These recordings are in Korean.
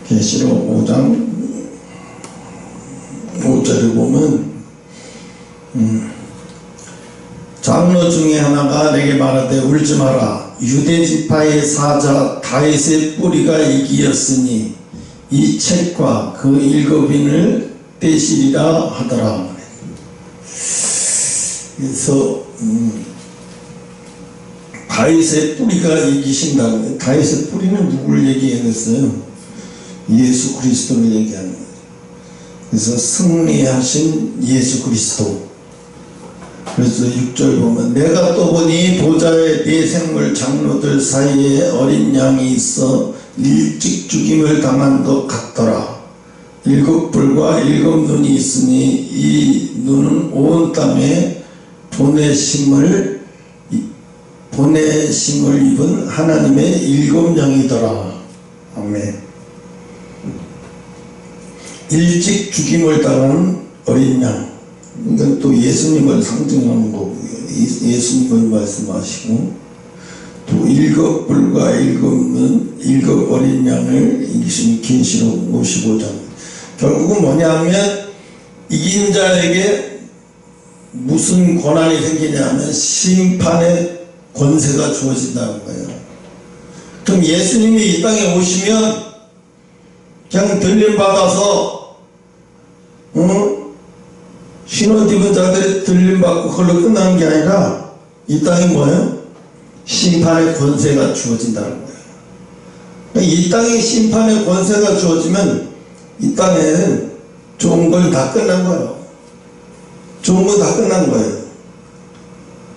계시록 5장 5절에 보면 장로 중에 하나가 내게 말하되 울지 마라. 유대 지파의 사자 다윗의 뿌리가 이기었으니 이 책과 그 일곱인을 떼시리라 하더라. 그래서 다윗의 뿌리가 이기신다고. 다윗의 뿌리는 누구를 얘기하겠어요? 예수 그리스도를 얘기하는 거예요. 그래서 승리하신 예수 그리스도. 그래서 6절 보면 내가 또 보니 보좌에 네 생물 장로들 사이에 어린 양이 있어 일찍 죽임을 당한 것 같더라. 일곱 뿔과 일곱 눈이 있으니 이 눈은 온 땅에 보내심을 입은 하나님의 일곱 양이더라. 아멘. 일찍 죽임을 당한 어린 양. 이건 또 예수님을 상징하는 거고요. 예수님을 말씀하시고, 또 일곱 뿔과 일곱 눈, 일곱 어린 양을 이기신 계시록 55장. 결국은 뭐냐면 이긴 자에게 무슨 권한이 생기냐면 심판의 권세가 주어진다는 거예요. 그럼 예수님이 이 땅에 오시면 그냥 들림받아서 신혼 입은 자들이 들림받고 그걸로 끝나는 게 아니라 이 땅이 뭐예요? 심판의 권세가 주어진다는 거예요. 이 땅에 심판의 권세가 주어지면 이 땅에는 좋은 걸 다 끝난 거예요. 좋은 거 다 끝난 거예요.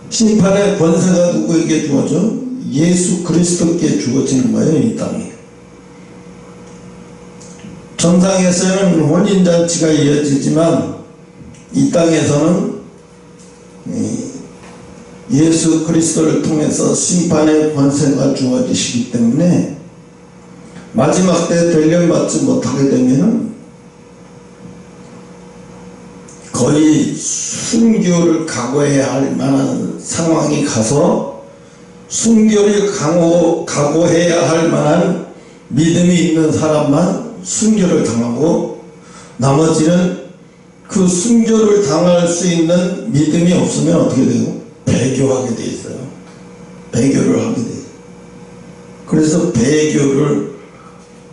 심판의 권세가 누구에게 주어져? 예수 그리스도께 주어지는 거예요. 이 땅에. 천상에서는 혼인잔치가 이어지지만 이 땅에서는 예수 그리스도를 통해서 심판의 권세가 주어지시기 때문에 마지막 때 대련받지 못하게 되면 거의 순교를 각오해야 할 만한 상황이 가서 순교를 각오해야 할 만한 믿음이 있는 사람만 순교를 당하고 나머지는 그 순교를 당할 수 있는 믿음이 없으면 어떻게 돼요? 배교하게 돼 있어요. 배교를 하게 돼요. 그래서 배교를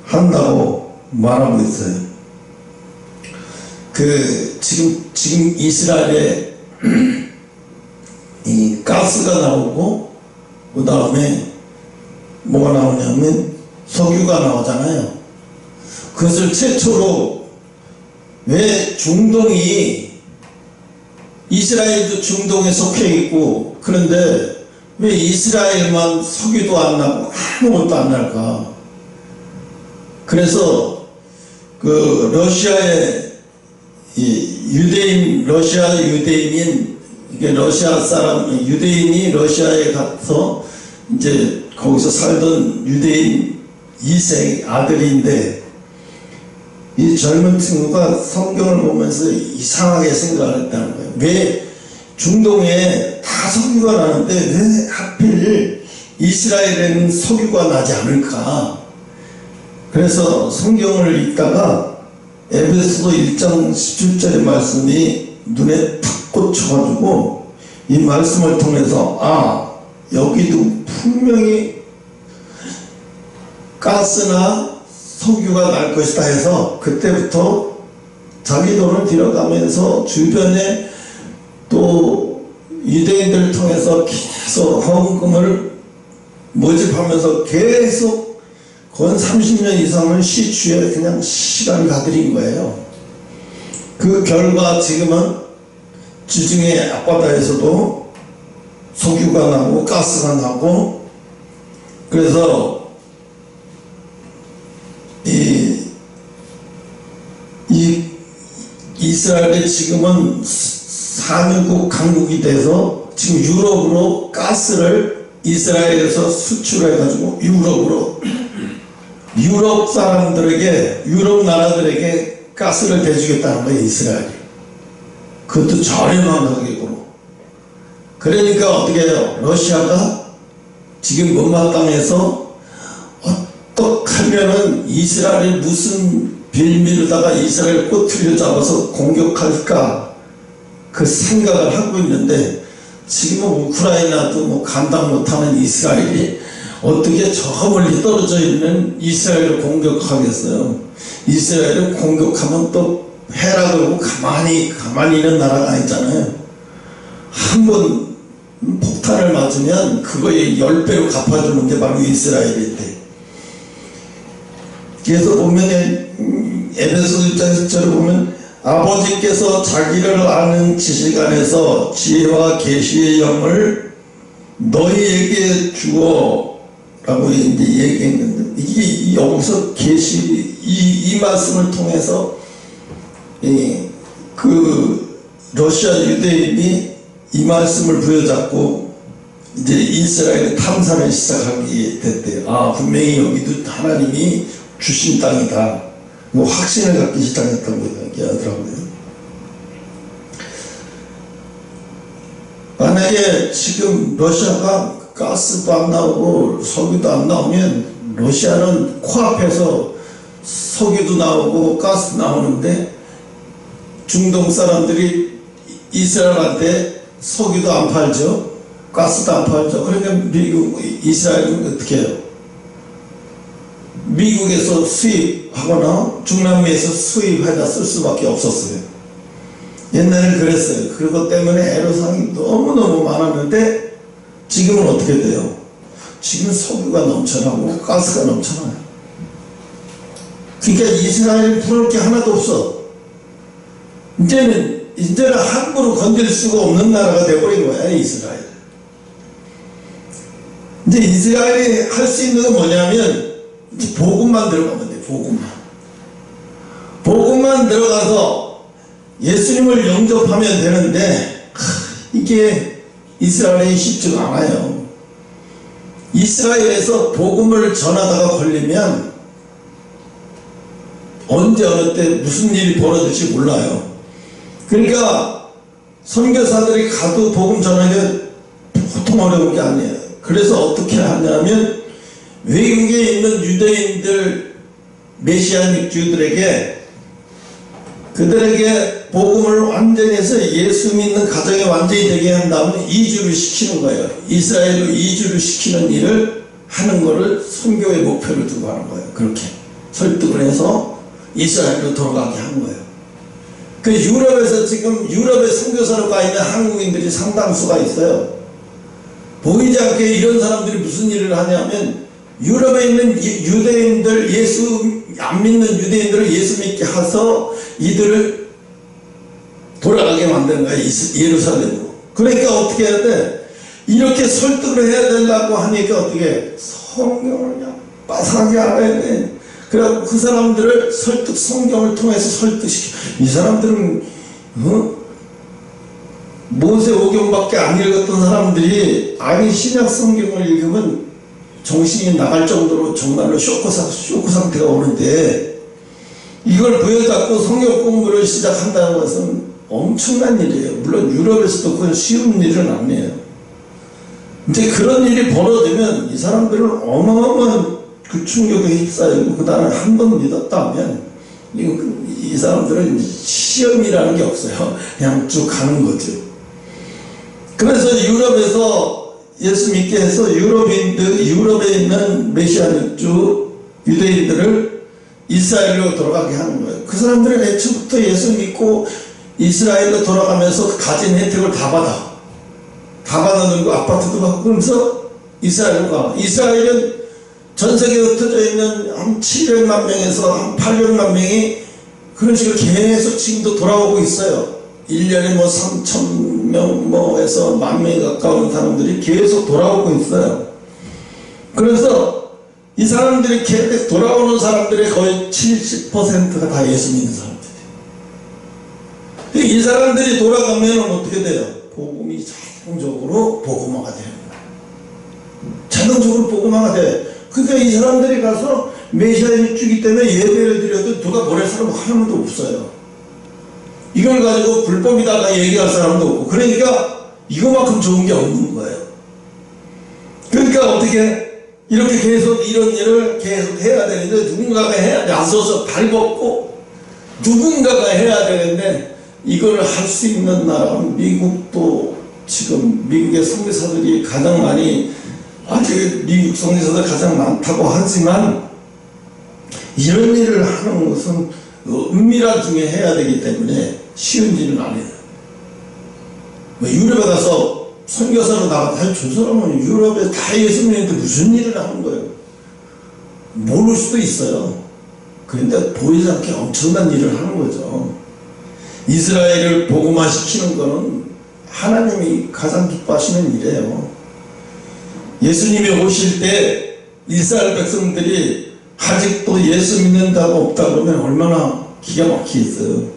한다고 말하고 있어요. 지금 이스라엘에 이 가스가 나오고 그 다음에 뭐가 나오냐면 석유가 나오잖아요. 그것을 최초로 왜 중동이 이스라엘도 중동에 속해 있고 그런데 왜 이스라엘만 석유도 안 나고 아무것도 안 날까? 그래서 그 러시아의 러시아 유대인인 이게 러시아 사람 유대인이 러시아에 가서 이제 거기서 살던 유대인 2세 아들인데 이 젊은 친구가 성경을 보면서 이상하게 생각을 했다는 거예요. 왜 중동에 다 석유가 나는데 왜 하필 이스라엘에는 석유가 나지 않을까? 그래서 성경을 읽다가 에베소서 1장 17절의 말씀이 눈에 탁 꽂혀가지고 이 말씀을 통해서 여기도 분명히 가스나 석유가 날 것이다 해서 그때부터 자기 돈을 들여가면서 주변에 또 유대인들을 통해서 계속 헌금을 모집하면서 계속 건 30년 이상을 시추에 그냥 시간을 다 들인 거예요. 그 결과 지금은 지중해 앞바다에서도 석유가 나고 가스가 나고 그래서 이스라엘이 지금은 산유국 강국이 돼서 지금 유럽으로 가스를 이스라엘에서 수출해가지고 유럽 사람들에게 유럽 나라들에게 가스를 대주겠다는 거예요. 이스라엘이. 그것도 저렴한 가격으로. 그러니까 어떻게 해요? 러시아가 지금 못마땅해서 하면은 이스라엘이 무슨 빌미로다가 이스라엘 꼬투리를 잡아서 공격할까 그 생각을 하고 있는데, 지금은 우크라이나도 뭐 감당 못하는 이스라엘이 어떻게 저 멀리 떨어져 있는 이스라엘을 공격하겠어요. 이스라엘을 공격하면 또 해라 그러고 가만히 있는 나라가 아니잖아요. 한번 폭탄을 맞으면 그거에 10배로 갚아주는 게 바로 이스라엘인데, 그래서 보면 에베소 1장 10절을 보면 아버지께서 자기를 아는 지식 안에서 지혜와 계시의 영을 너희에게 주어 라고 이제 얘기했는데, 이게 여기서 계시 이 말씀을 통해서 그 러시아 유대인이 이 말씀을 부여잡고 이제 이스라엘의 탐사를 시작하게 됐대요. 아, 분명히 여기도 하나님이 주신 땅이다, 뭐 확신을 갖기 시작했다고 얘기하더라고요. 만약에 지금 러시아가 가스도 안 나오고 석유도 안 나오면, 러시아는 코앞에서 석유도 나오고 가스 나오는데 중동 사람들이 이스라엘한테 석유도 안 팔죠, 가스도 안 팔죠. 그러니까 미국, 이스라엘은 어떻게 해요? 미국에서 수입하거나 중남미에서 수입해다 쓸 수밖에 없었어요. 옛날에는 그랬어요. 그것 때문에 애로사항이 너무너무 많았는데, 지금은 어떻게 돼요? 지금 석유가 넘쳐나고 가스가 넘쳐나요. 그러니까 이스라엘이 부러울 게 하나도 없어. 이제는 함부로 건들 수가 없는 나라가 되어버린 거야, 이스라엘. 이제 이스라엘이 할 수 있는 건 뭐냐면, 이제 복음만 들어가면 돼. 복음만 들어가서 예수님을 영접하면 되는데, 이게 이스라엘이 쉽지가 않아요. 이스라엘에서 복음을 전하다가 걸리면 언제 어느 때 무슨 일이 벌어질지 몰라요. 그러니까 선교사들이 가도 복음 전하기가 보통 어려운 게 아니에요. 그래서 어떻게 하냐면, 외국에 있는 유대인들, 메시아닉 주들에게, 그들에게 복음을 완전히 해서 예수 믿는 가정에 완전히 되게 한 다음에 이주를 시키는 거예요. 이스라엘로 이주를 시키는 일을 하는 거를 선교의 목표를 두고 하는 거예요. 그렇게 설득을 해서 이스라엘로 돌아가게 한 거예요. 그 유럽에서 지금 유럽에 선교사로 가 있는 한국인들이 상당수가 있어요. 보이지 않게 이런 사람들이 무슨 일을 하냐면, 유럽에 있는 유대인들, 예수 안 믿는 유대인들을 예수 믿게 해서 이들을 돌아가게 만드는 거야, 예루살렘으로. 그러니까 어떻게 해야 돼? 이렇게 설득을 해야 되려고 하니까 어떻게 성경을 그냥 빠삭하게 알아야 돼. 그래갖고 그 사람들을 성경을 통해서 설득시켜. 이 사람들은 모세오경밖에 안 읽었던 사람들이 아니 신약 성경을 읽으면 정신이 나갈 정도로 정말로 쇼크 상태가 오는데, 이걸 부여잡고 성경 공부를 시작한다는 것은 엄청난 일이에요. 물론 유럽에서도 그건 쉬운 일은 아니에요. 이제 그런 일이 벌어지면 이 사람들은 어마어마한 그 충격에 휩싸이고, 그 다음에 한 번 믿었다면 이 사람들은 시험이라는 게 없어요. 그냥 쭉 가는 거죠. 그래서 유럽에서 예수 믿게 해서 유럽에 있는 메시아nik주 유대인들을 이스라엘로 돌아가게 하는 거예요. 그 사람들은 애초부터 예수 믿고 이스라엘로 돌아가면서 가진 혜택을 다 받아는 거, 아파트도 받고, 그러면서 이스라엘로 가. 이스라엘은 전 세계에 흩어져 있는 한 700만 명에서 한 800만 명이 그런 식으로 계속 지금도 돌아오고 있어요. 1년에 뭐 3,000명 뭐에서 10,000명에 가까운 사람들이 계속 돌아오고 있어요. 그래서 이 사람들이 계속 돌아오는 사람들의 거의 70%가 다 예수 믿는 사람들이에요. 이 사람들이 돌아가면 어떻게 돼요? 복음이 자동적으로 복음화가 돼요. 자동적으로 복음화가 돼. 그러니까 이 사람들이 가서 메시아를 주기 때문에 예배를 드려도 누가 뭐랄 사람 하나도 없어요. 이걸 가지고 불법이다가 얘기할 사람도 없고, 그러니까 이거만큼 좋은 게 없는 거예요. 그러니까 어떻게 이렇게 계속 이런 일을 계속 해야 되는데 누군가가 해야 돼. 나서서 발벗고 누군가가 해야 되는데 이걸 할 수 있는 나라는 미국도 지금 미국의 선교사들이 가장 많이 아직 미국 선교사들 가장 많다고 하지만 이런 일을 하는 것은 은밀한 중에 해야 되기 때문에 쉬운 일은 아니에요. 유럽에 가서 선교사로 나갔다. 저 사람은 유럽에 다 예수 믿는데 무슨 일을 하는 거예요? 모를 수도 있어요. 그런데 보이지 않게 엄청난 일을 하는 거죠. 이스라엘을 복음화시키는 거는 하나님이 가장 기뻐하시는 일이에요. 예수님이 오실 때 이스라엘 백성들이 아직도 예수 믿는 자가 없다 그러면 얼마나 기가 막히겠어요.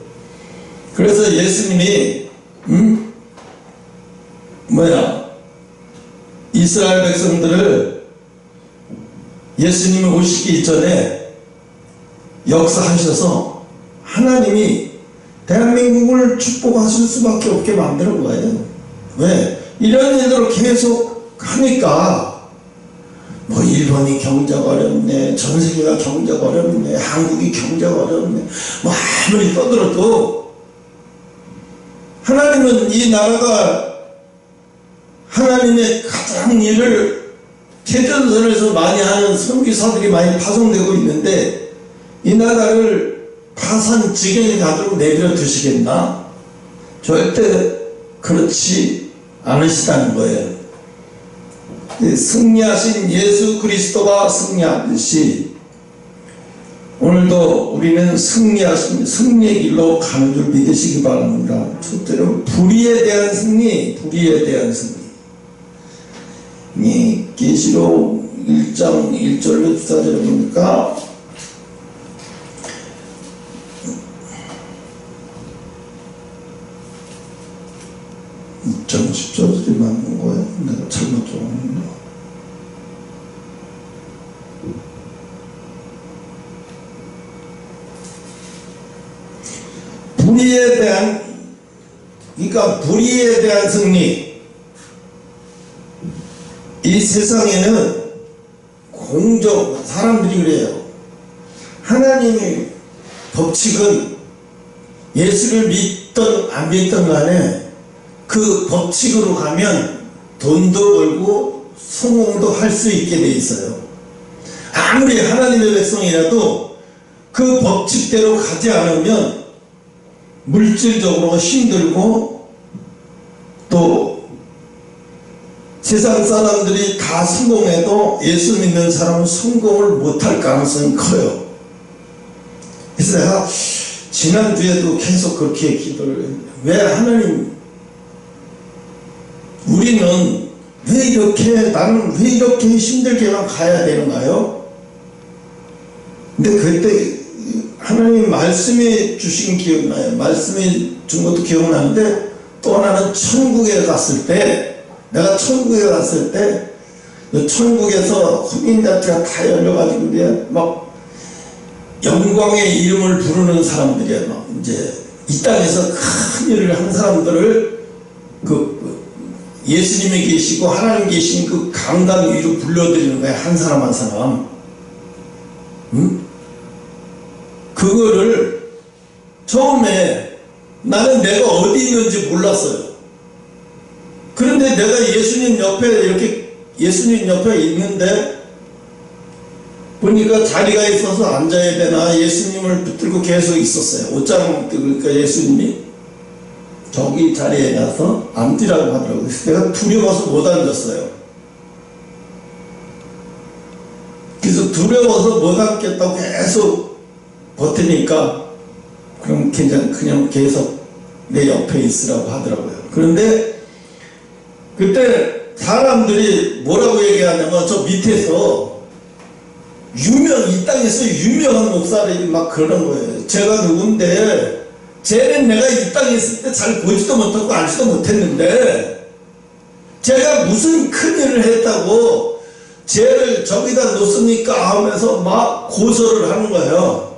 그래서 예수님이 이스라엘 백성들을 예수님이 오시기 전에 역사하셔서 하나님이 대한민국을 축복하실 수밖에 없게 만드는 거예요. 왜? 이런 일들을 계속 하니까 일본이 경제가 어렵네, 전 세계가 경제가 어렵네, 한국이 경제가 어렵네, 아무리 떠들어도 하나님은 이 나라가 하나님의 가장 일을 대전선에서 많이 하는 선교사들이 많이 파송되고 있는데 이 나라를 파산 지경에 가도록 내버려 두시겠나? 절대 그렇지 않으시다는 거예요. 승리하신 예수 그리스도가 승리하듯이 오늘도 우리는 승리하신 승리의 길로 가는 줄 믿으시기 바랍니다. 첫째로 불의에 대한 승리, 불의에 대한 승리. 이 계시록 1장 1절로 14절에 보니까 2장 14절이 맞는 거야? 내가 잘못 적었나? 불의에 대한, 그러니까 불의에 대한 승리. 이 세상에는 사람들이 그래요. 하나님의 법칙은 예수를 믿든 안 믿든 간에 그 법칙으로 가면 돈도 벌고 성공도 할 수 있게 돼 있어요. 아무리 하나님의 백성이라도 그 법칙대로 가지 않으면 물질적으로 힘들고 또 세상 사람들이 다 성공해도 예수 믿는 사람은 성공을 못할 가능성이 커요. 그래서 내가 지난주에도 계속 그렇게 기도를 했는데 왜 하나님 우리는 나는 왜 이렇게 힘들게만 가야 되는가요? 근데 그때 하나님 말씀해 주신 기억나요. 말씀해 준 것도 기억나는데 또 하나는 천국에 갔을 때 내가 천국에 갔을 때 천국에서 혼인잔치가 다 열려가지고 막 영광의 이름을 부르는 사람들이야. 막 이제 이 땅에서 큰 일을 한 사람들을 예수님이 계시고 하나님 계신 그 강단 위로 불러드리는 거야. 한 사람 한 사람. 그거를 처음에 나는 내가 어디 있는지 몰랐어요. 그런데 내가 예수님 옆에 있는데 보니까 자리가 있어서 앉아야 되나 예수님을 붙들고 계속 있었어요. 옷장 그러니까 예수님이 저기 자리에 가서 앉으라고 하더라고요. 그래서 내가 두려워서 못 앉았어요. 그래서 두려워서 못 앉겠다고 계속 버티니까 그럼 그냥 계속 내 옆에 있으라고 하더라고요. 그런데 그때 사람들이 뭐라고 얘기하냐면 저 밑에서 이 땅에서 유명한 목사들이 막 그러는 거예요. 제가 누군데 쟤는 내가 이 땅에 있을 때 잘 보지도 못하고 알지도 못했는데 제가 무슨 큰일을 했다고 쟤를 저기다 놓습니까 하면서 막 고소를 하는 거예요.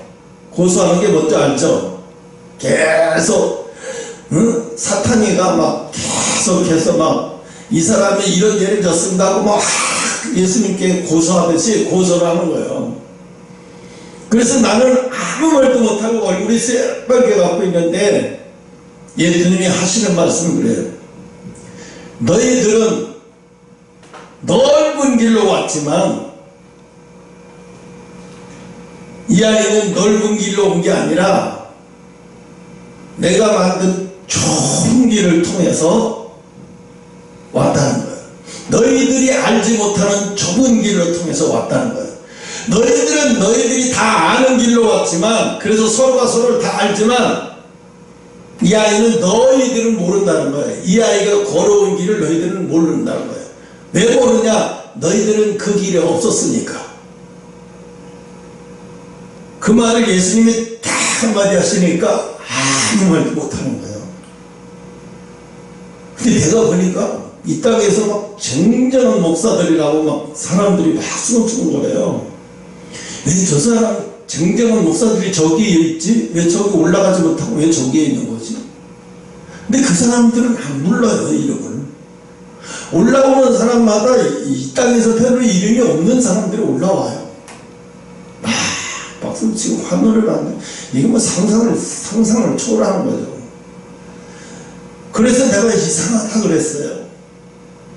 고소하는 게 뭔지 알죠? 계속 사탄이가 막 계속해서 막 이 사람이 이런 죄를 졌습니다 하고 막 예수님께 고소하듯이 고소를 하는 거예요. 그래서 나는 아무 말도 못하고 얼굴이 새빨개 갖고 있는데 예수님이 하시는 말씀은 그래요. 너희들은 넓은 길로 왔지만 이 아이는 넓은 길로 온 게 아니라 내가 만든 좁은 길을 통해서 왔다는 거예요. 너희들이 알지 못하는 좁은 길을 통해서 왔다는 거예요. 너희들은 너희들이 다 아는 길로 왔지만, 그래서 서로가 서로를 다 알지만 이 아이는 너희들은 모른다는 거예요. 이 아이가 걸어온 길을 너희들은 모른다는 거예요. 왜 모르냐? 너희들은 그 길에 없었으니까. 그 말을 예수님이 딱 한마디 하시니까 아무 말도 못하는 거예요. 근데 내가 보니까 이 땅에서 막 쟁쟁한 목사들이라고 막 사람들이 막 수놓치는 거래요. 왜 저 사람 쟁쟁한 목사들이 저기에 있지? 왜 저기 올라가지 못하고 왜 저기에 있는 거지? 근데 그 사람들은 안 불러요, 이름을. 올라오는 사람마다 이 땅에서 별로 이름이 없는 사람들이 올라와요. 박수 치고 환호를 하는, 이게 뭐 상상을 초월하는 거죠. 그래서 내가 이상하다 그랬어요.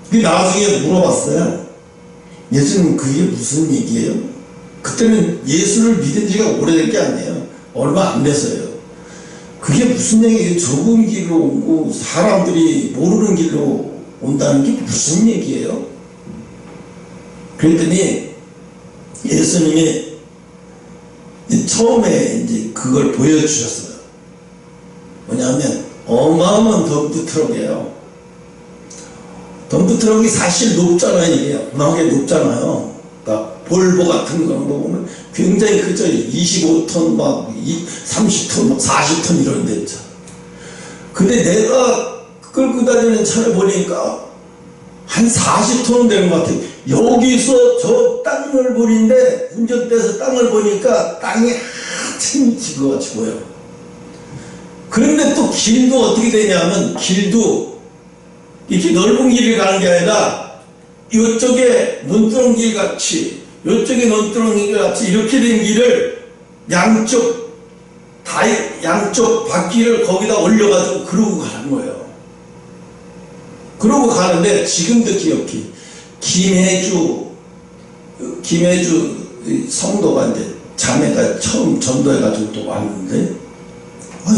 나중에 물어봤어요. 예수님, 그게 무슨 얘기예요? 그때는 예수를 믿은 지가 오래된 게 아니에요. 얼마 안 됐어요. 그게 무슨 얘기예요? 좁은 길로 오고 사람들이 모르는 길로 온다는 게 무슨 얘기예요? 그랬더니 예수님이 처음에 이제 그걸 보여주셨어요. 뭐냐면 어마어마한 덤프트럭이에요. 덤프트럭이 사실 높잖아요. 이게 어마하게 높잖아요. 그러니까 볼보 같은 거 보면 굉장히 크죠. 25톤 막 30톤 막 40톤 이런 데 있죠. 근데 내가 끌고 다니는 차를 보니까 한 40톤 되는 것 같아요. 여기서 저 땅을 보는데 운전대에서 땅을 보니까 땅이 한참 지그같이 보여요. 그런데 또 길도 어떻게 되냐면, 길도 이렇게 넓은 길이 가는 게 아니라 이쪽에 논두렁길 같이, 이쪽에 논두렁길 같이 이렇게 된 길을 양쪽 바퀴를 거기다 올려가지고 그러고 가는 거예요. 그러고 가는데 지금도 기억해. 김해주 성도가 이제 자매가 처음 전도해가지고 또 왔는데,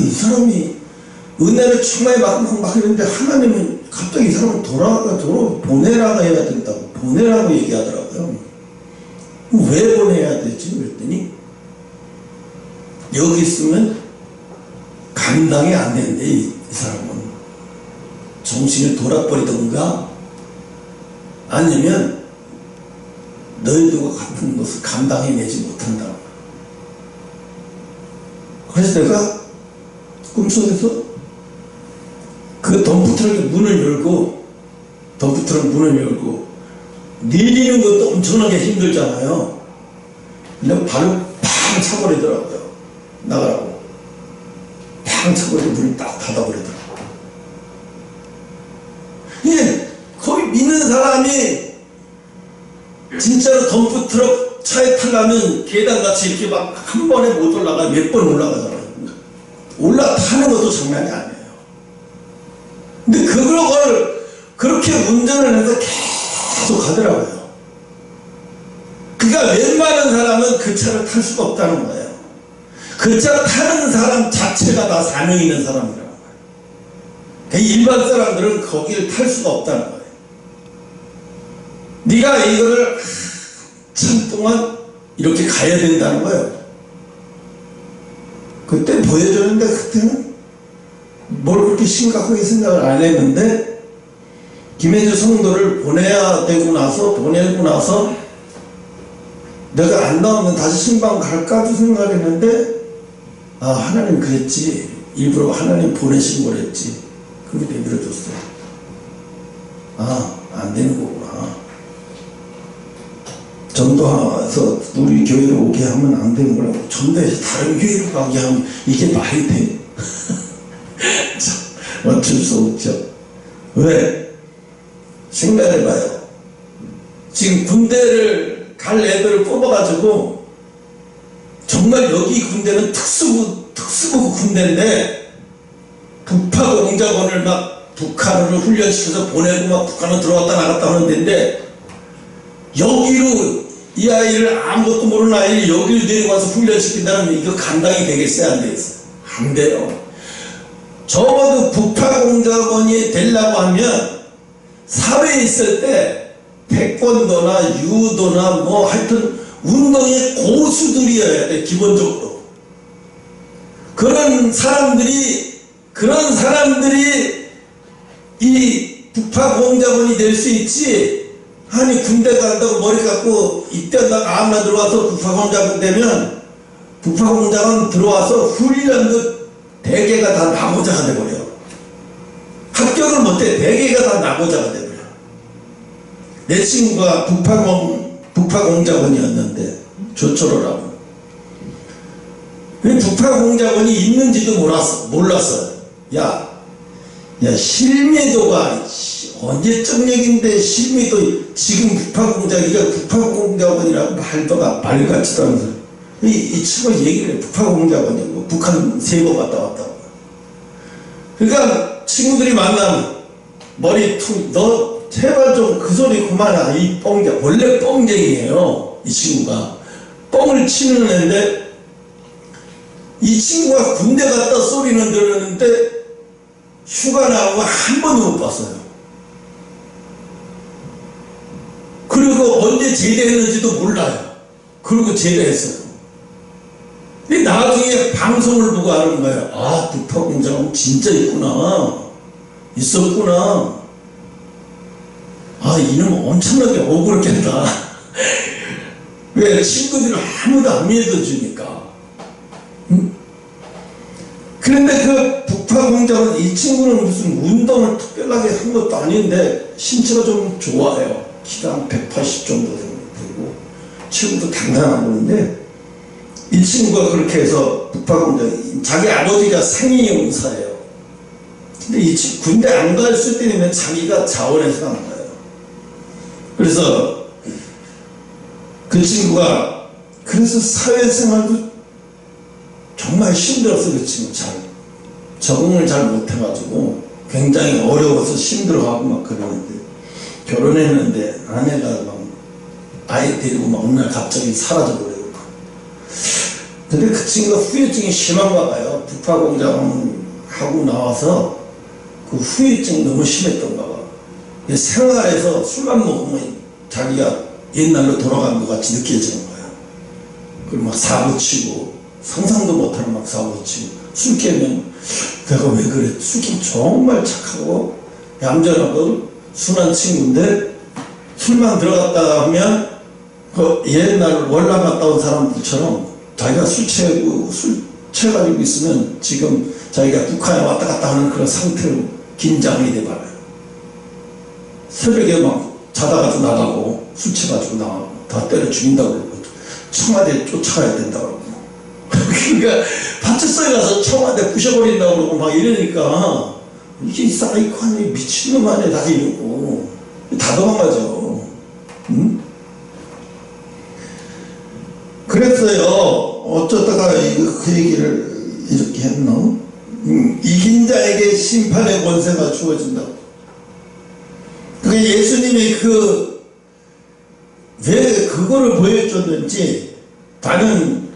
이 사람이 은혜를 충만히 막 이러는데 하나님은 갑자기 이 사람을 보내라고 해야 된다고, 보내라고 얘기하더라고요. 왜 보내야 되지? 그랬더니 여기 있으면 감당이 안 되는데 이 사람은 정신을 돌아버리던가 아니면 너희들과 같은 것을 감당해내지 못한다. 그래서 내가 꿈속에서 그 덤프트럭 문을 열고 내리는 것도 엄청나게 힘들잖아요. 그냥 발로 팡 차버리더라고요. 나가라고 팡 차버리고 문을 딱 닫아버리더라고요. 이게 거의 믿는 사람이 진짜로 덤프트럭 차에 타려면 계단같이 이렇게 막 한 번에 못 올라가, 몇 번 올라가잖아요. 올라타는 것도 장난이 아니에요. 근데 그걸 그렇게 운전을 해서 계속 가더라고요. 그러니까 웬만한 사람은 그 차를 탈 수가 없다는 거예요. 그 차 타는 사람 자체가 다 사명 있는 사람이라는 거예요. 그러니까 일반 사람들은 거기를 탈 수가 없다는 거예요. 네가 이거를 한참 동안 이렇게 가야 된다는 거예요. 그때 보여줬는데 그때는 뭘 그렇게 심각하게 생각을 안 했는데, 김해주 성도를 보내고 나서 내가 안 나오면 다시 신방 갈까도 생각했는데, 하나님 그랬지, 일부러 하나님 보내신 거랬지. 그렇게 내밀어줬어요. 안 되는 거구나. 전도해서 우리 교회로 오게 하면 안 되는 거라고. 전도해서 다른 교회로 가게 하면 이게 말이 돼? 어쩔 수 없죠. 왜? 생각해봐요. 지금 군대를 갈 애들을 뽑아가지고 정말 여기 군대는 특수부 군대인데 북파공작원을 막 북한으로 훈련시켜서 보내고 막 북한으로 들어왔다 나갔다 하는 데인데 여기로 이 아이를 아무것도 모르는 아이를 여기로 데려와서 훈련시킨다면 이거 감당이 되겠어요? 안 되겠어요? 안 돼요. 적어도 북파공작원이 되려고 하면 사회에 있을 때 태권도나 유도나 뭐 하여튼 운동의 고수들이어야 돼. 기본적으로 그런 사람들이 이 북파공작원이 될 수 있지. 아니 군대 간다고 머리 깎고 이때다가 아무나 들어와서 북파공작원 되면 북파공작원 들어와서 훈련도 대개가 다 나고자가 돼버려요. 합격을 못해. 대개가 다 나고자가 돼버려. 내 친구가 북파공작원이었는데 조철호라고. 북파공작원이 있는지도 몰랐어요. 야 실미도가 언제적 얘기인데 실미도 지금 북파공작원이라고 말도가 말 같지도 않아서 이 친구가 얘기를 해. 북파공작원이고 북한 3번 갔다 왔다고. 그러니까 친구들이 만나면 머리 너 제발 좀 그 소리 그만하. 이 뻥쟁이 원래 뻥쟁이에요. 이 친구가 뻥을 치는 애인데 이 친구가 군대 갔다 소리는 들었는데 휴가 나온 거 한 번도 못 봤어요. 그리고 언제 제대했는지도 몰라요. 그리고 제대했어요. 근데 나중에 방송을 보고 아는 거예요. 아, 북파공작원 진짜 있었구나. 아, 이놈 엄청나게 억울했겠다. 왜? 친구들이 아무도 안 믿어주니까. 응? 그런데 그 북파공작원 이 친구는 무슨 운동을 특별하게 한 것도 아닌데 신체가 좀 좋아요. 키가 한 180 정도 되고 체구도 단단한 건데 이 친구가 그렇게 해서 북파공작원 자기 아버지가 상인용사예요. 근데 이 친구 군대 안 갔을 때는 자기가 자원해서 간 거예요. 그래서 그 친구가 그래서 사회생활도 정말 힘들었어. 그 친구 적응을 잘 못해가지고 굉장히 어려워서 힘들어하고 막 그러는데 결혼했는데 아내가 막 아이 데리고 막 어느 날 갑자기 사라져버려요. 근데 그 친구가 후유증이 심한가 봐요. 북파공작원 하고 나와서 그 후유증이 너무 심했던가 봐. 생활에서 술만 먹으면 자기가 옛날로 돌아간 것 같이 느껴지는 거야. 그리고 막 사고치고 상상도 못하는 막 사고치고 술 깨면 내가 왜 그래. 술 깨면 정말 착하고 얌전하고 순한 친구인데 술만 들어갔다 하면 그 옛날 월남 갔다 온 사람들처럼 자기가 술 취해가지고 있으면 지금 자기가 북한에 왔다 갔다 하는 그런 상태로 긴장이 돼버려요. 새벽에 막 자다가도 나가고 술 취해가지고 나가고 다 때려 죽인다고 그러고 청와대 쫓아가야 된다고 그러고 그러니까 파출소에 가서 청와대 부셔버린다고 그러고 막 이러니까 이게 사이코하니 미친놈 아니야 다 이러고 다 도망가죠. 응? 그랬어요. 어쩌다가 그 얘기를 이렇게 했나? 이긴 자에게 심판의 권세가 주어진다고. 그게 예수님이 왜 그거를 보여줬는지 나는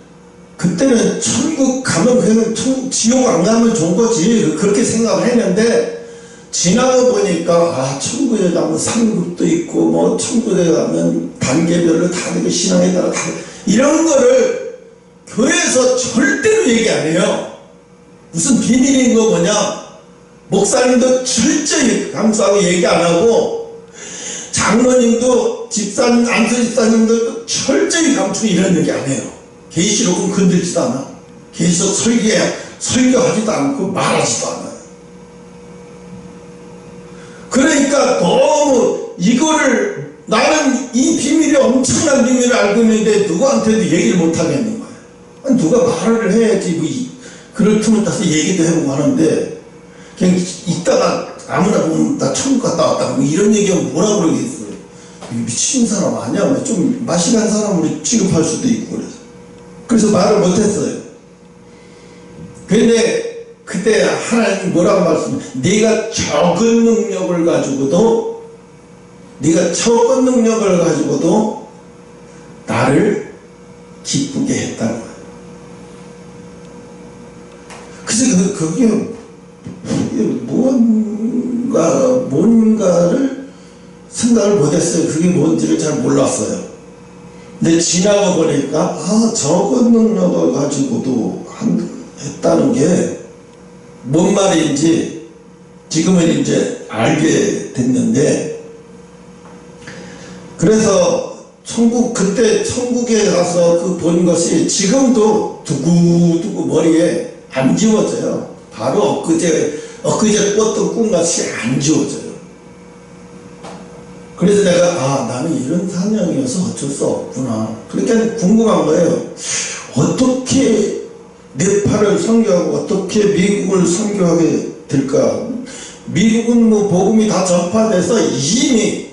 그때는 천국 가면 그냥 지옥 안 가면 좋은 거지 그렇게 생각을 했는데 지나고 보니까 아 천국에 가면 상급도 있고 뭐 천국에 가면 단계별로 다르게 신앙에 따라 다르게 이런 거를 교회에서 절대로 얘기 안 해요. 무슨 비밀인 거 뭐냐 목사님도 철저히 감수하고 얘기 안 하고 장로님도 집사님 안수집사님도 철저히 감추고 이런 얘기 안 해요. 계시록은 건들지도 않아. 계시록 설교하지도 않고 말하지도 않아요. 그러니까 너무 이거를 나는 이 비밀이 엄청난 비밀을 알고 있는데 누구한테도 얘기를 못 하겠는 거예요. 아니, 누가 말을 해야지 뭐 그럴 틈을 타서 얘기도 해보고 하는데 그냥 있다가 아무나 보면 나 천국 갔다 왔다 뭐 이런 얘기하면 뭐라 그러겠어요. 미친 사람 아니야. 좀 맛이 간 사람으로 취급할 수도 있고 그래서 말을 못했어요. 근데 그때 하나님이 뭐라고 말씀해? 네가 적은 능력을 가지고도 나를 기쁘게 했다는 거예요. 그래서 그게 뭔가를 생각을 못했어요. 그게 뭔지를 잘 몰랐어요. 근데 지나가 보니까 적은 능력을 가지고도 했다는 게 뭔 말인지 지금은 이제 알게 됐는데, 그래서 그때 천국에 가서 그 본 것이 지금도 두고두고 머리에 안 지워져요. 바로 엊그제 꿨던 꿈같이 안 지워져요. 그래서 내가 나는 이런 사명이어서 어쩔 수 없구나. 그러니까 궁금한 거예요. 어떻게 네팔을 선교하고 어떻게 미국을 선교하게 될까? 미국은 뭐 복음이 다 전파가 돼서 이미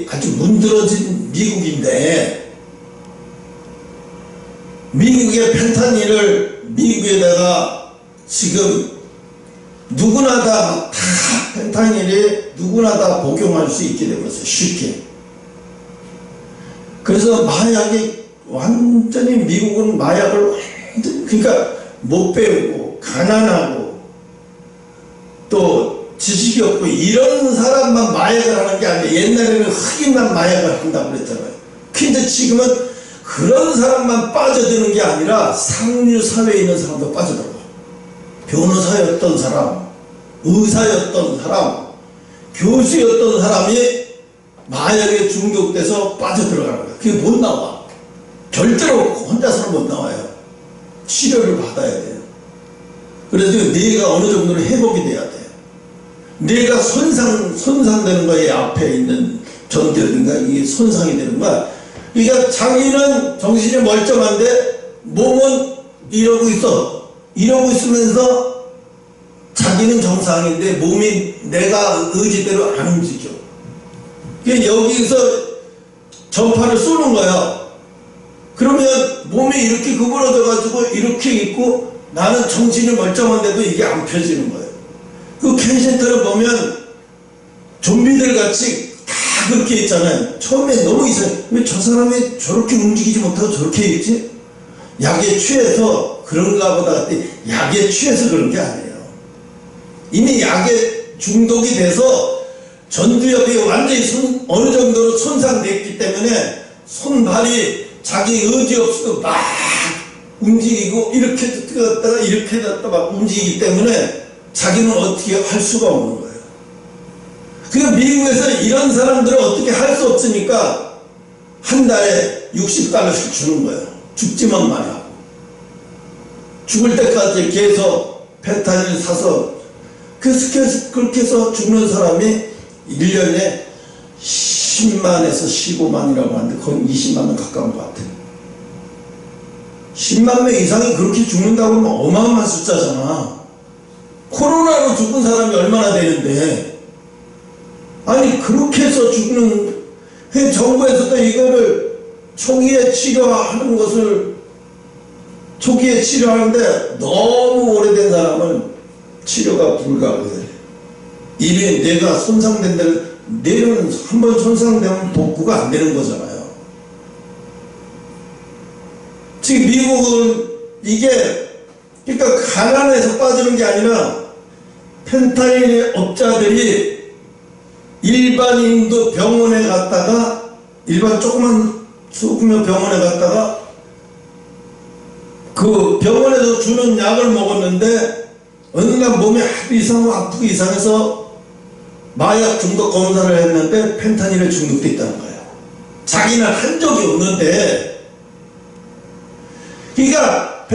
아주 문드러진 미국인데, 미국의 펜타닐을 미국에다가 지금 누구나 다 펜타닐이 누구나 다 복용할 수 있게 되었어요. 쉽게. 그래서 마약이 완전히 미국은 마약을 그러니까 못 배우고 가난하고 또 지식이 없고 이런 사람만 마약을 하는 게 아니라 옛날에는 흑인만 마약을 한다고 그랬잖아요. 근데 지금은 그런 사람만 빠져드는 게 아니라 상류 사회에 있는 사람도 빠져들어요. 변호사였던 사람, 의사였던 사람, 교수였던 사람이 마약에 중독돼서 빠져들어가는 거예요. 그게 못 나와. 절대로 혼자서는 못 나와요. 치료를 받아야 돼요. 그래서 뇌가 어느 정도로 회복이 돼야 돼요. 뇌가 손상되는 거에 앞에 있는 전두엽인가 이게 손상이 되는 거야. 그러니까 자기는 정신이 멀쩡한데 몸은 이러고 있으면서 자기는 정상인데 몸이 내가 의지대로 안 움직여. 그러니까 여기서 전파를 쏘는 거야. 그러면 몸이 이렇게 구부러져 가지고 이렇게 있고 나는 정신이 멀쩡한데도 이게 안 펴지는 거예요. 그 캔센터를 보면 좀비들 같이 다 그렇게 있잖아요. 처음에 너무 이상해. 왜 저 사람이 저렇게 움직이지 못하고 저렇게 있지? 약에 취해서 그런가 보다 했더니 약에 취해서 그런 게 아니에요. 이미 약에 중독이 돼서 전두엽이 완전히 어느 정도로 손상됐기 때문에 손발이 자기 의지 없이도 막 움직이고 이렇게 뜨었다가 이렇게 됐다 막 움직이기 때문에 자기는 어떻게 할 수가 없는 거예요. 그러니까 미국에서 이런 사람들을 어떻게 할 수 없으니까 한 달에 $60씩 주는 거예요. 죽지만 말라고. 죽을 때까지 계속 펜타닐 사서 그렇게 해서 죽는 사람이 1년에 10만에서 15만이라고 하는데 거의 20만 원 가까운 것 같아요. 10만 명 이상이 그렇게 죽는다고 하면 어마어마한 숫자잖아. 코로나로 죽은 사람이 얼마나 되는데, 아니 그렇게 해서 죽는, 정부에서도 이거를 초기에 치료하는데 너무 오래된 사람은 치료가 불가해요. 이미 뇌가 손상된 데를, 뇌는 한번 손상되면 복구가 안 되는 거잖아요. 지금 미국은 이게 그러니까 가난해서 빠지는 게 아니라 펜타닐 업자들이 일반인도 병원에 갔다가 일반 조그만 소규모 병원에 갔다가 그 병원에서 주는 약을 먹었는데 어느 날 몸이 하도 이상하고 아프고 이상해서 마약 중독 검사를 했는데 펜타닐에 중독돼 있다는 거예요. 자기는 한 적이 없는데, 그러니까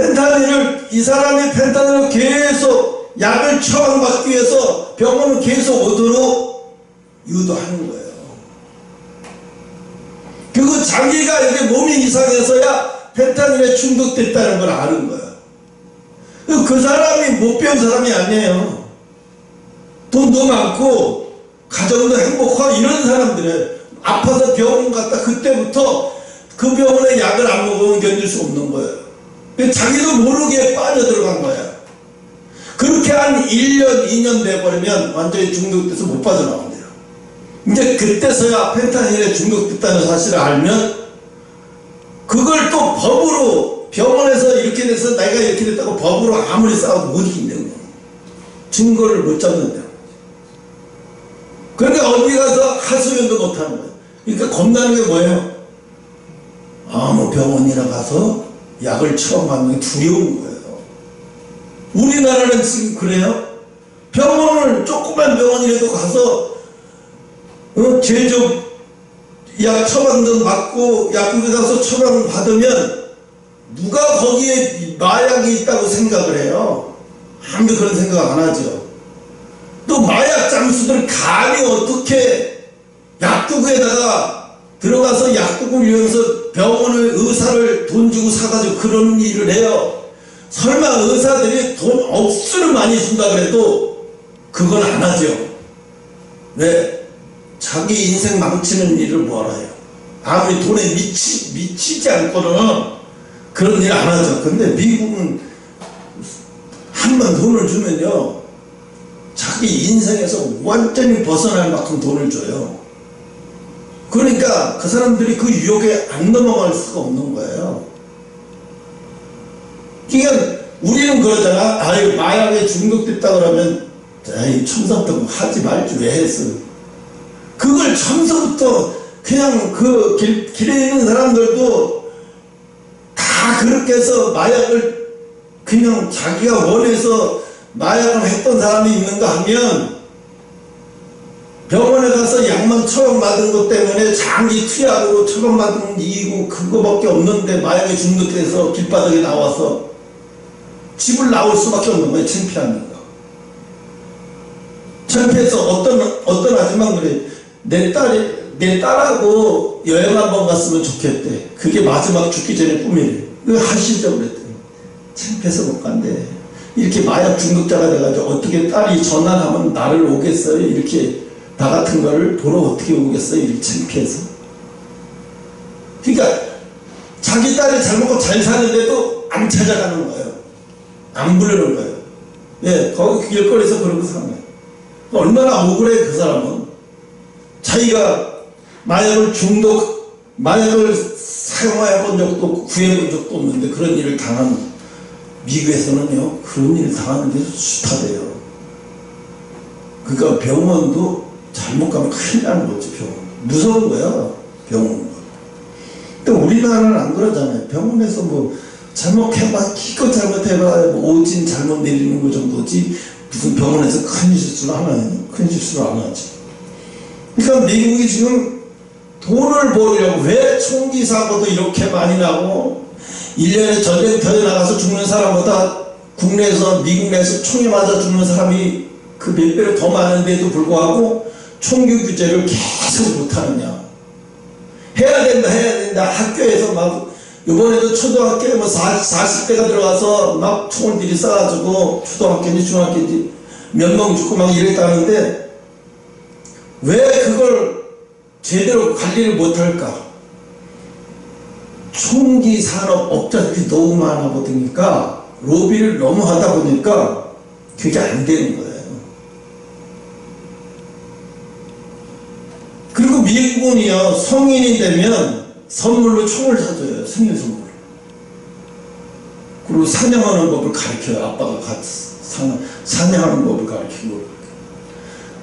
이 사람이 펜타닐을 계속 약을 처방받기 위해서 병원을 계속 오도록 유도하는 거예요. 그리고 자기가 이렇게 몸이 이상해서야 펜타닐에 중독됐다는 걸 아는 거예요. 그 사람이 못 배운 사람이 아니에요. 돈도 많고 가정도 행복하고 이런 사람들은 아파서 병원 갔다 그때부터 그 병원에 약을 안 먹으면 견딜 수 없는 거예요. 자기도 모르게 빠져들어간 거야. 그렇게 한 1년 2년 돼버리면 완전히 중독돼서 못 빠져나온대요. 이제 그때서야 펜타닐에 중독됐다는 사실을 알면 그걸 또 법으로 병원에서 이렇게 돼서 내가 이렇게 됐다고 법으로 아무리 싸워도 못 이긴대요. 증거를 못 잡는데요. 그러니까 어디 가서 하소연도 못하는 거예요. 그러니까 겁나는 게 뭐예요? 아무 병원이나 가서 약을 처음 받는 게 두려운 거예요. 우리나라는 지금 그래요? 병원을 조그만 병원이라도 가서 제조 약 처방전 맞고 약국에 가서 처방 받으면 누가 거기에 마약이 있다고 생각을 해요? 아무도 그런 생각 안 하죠. 또 마약 장수들 감히 어떻게 약국에다가 들어가서 약국을 이용해서 병원을 의사를 돈 주고 사가지고 그런 일을 해요. 설마 의사들이 돈 억수로 많이 준다 그래도 그건 안 하죠. 왜? 자기 인생 망치는 일을 뭐하러 해요? 아무리 돈에 미치지 않고는 그런 일 안 하죠. 근데 미국은 한 번 돈을 주면요 자기 인생에서 완전히 벗어날 만큼 돈을 줘요. 그러니까 그 사람들이 그 유혹에 안 넘어갈 수가 없는 거예요. 그러니까 우리는 그러잖아. 아유 마약에 중독됐다 그러면 에이 처음부터 하지 말지 왜 했어. 그걸 처음부터 그냥 그 길에 있는 사람들도 다 그렇게 해서 마약을 그냥 자기가 원해서 마약을 했던 사람이 있는가 하면 병원에 가서 약만 처방받은 것 때문에 장기 투약으로 처방받은 이유고 그거밖에 없는데 마약에 중독돼서 길바닥에 나와서 집을 나올 수밖에 없는 거예요. 창피하니까. 창피해서 어떤 아줌마는 그래. 내 딸하고 여행 한번 갔으면 좋겠대. 그게 마지막 죽기 전에 꿈이래. 그거 하시죠 그랬더니 창피해서 못 간대. 이렇게 마약 중독자가 돼가지고 어떻게 딸이 전화하면 나를 오겠어요? 이렇게 나 같은 거를 보러 어떻게 오겠어요? 이렇게 창피해서. 그러니까 자기 딸이 잘 먹고 잘 사는데도 안 찾아가는 거예요. 안 부르는 거예요. 예, 거기 길거리에서 그러고 사는 거예요. 얼마나 억울해 그 사람은. 자기가 마약을 사용해 본 적도 없고 구해 본 적도 없는데 그런 일을 당하는 미국에서는요 그런 일을 당하는 게 숱하대요. 그러니까 병원도 잘못 가면 큰일 나는 거지. 병원 무서운 거야 병원. 근데 우리나라는 안 그러잖아요. 병원에서 뭐 잘못해봐 기껏 잘못해봐 뭐 오진 잘못 내리는 거 정도지 무슨 병원에서 큰 실수를 하나요? 큰 실수를 안 하지. 그러니까 미국이 지금 돈을 벌려고 왜 총기 사고도 이렇게 많이 나고 1년에 전쟁터에 나가서 죽는 사람보다 국내에서 미국 내에서 총에 맞아 죽는 사람이 그 몇 배로 더 많은데도 불구하고 총기 규제를 계속 못하느냐. 해야 된다 학교에서 막 이번에도 초등학교에 뭐 40대가 들어가서 막 총을 들이싸가지고 초등학교인지 중학교인지 몇 명 죽고 막 이랬다는데 왜 그걸 제대로 관리를 못할까? 총기 산업 업자들이 너무 많아 보니까 로비를 너무 하다 보니까 그게 안 되는 거예요. 그리고 미국은요 성인이 되면 선물로 총을 사줘요. 생일 선물로. 그리고 사냥하는 법을 가르쳐요. 아빠가 같이 사냥하는 법을 가르치고.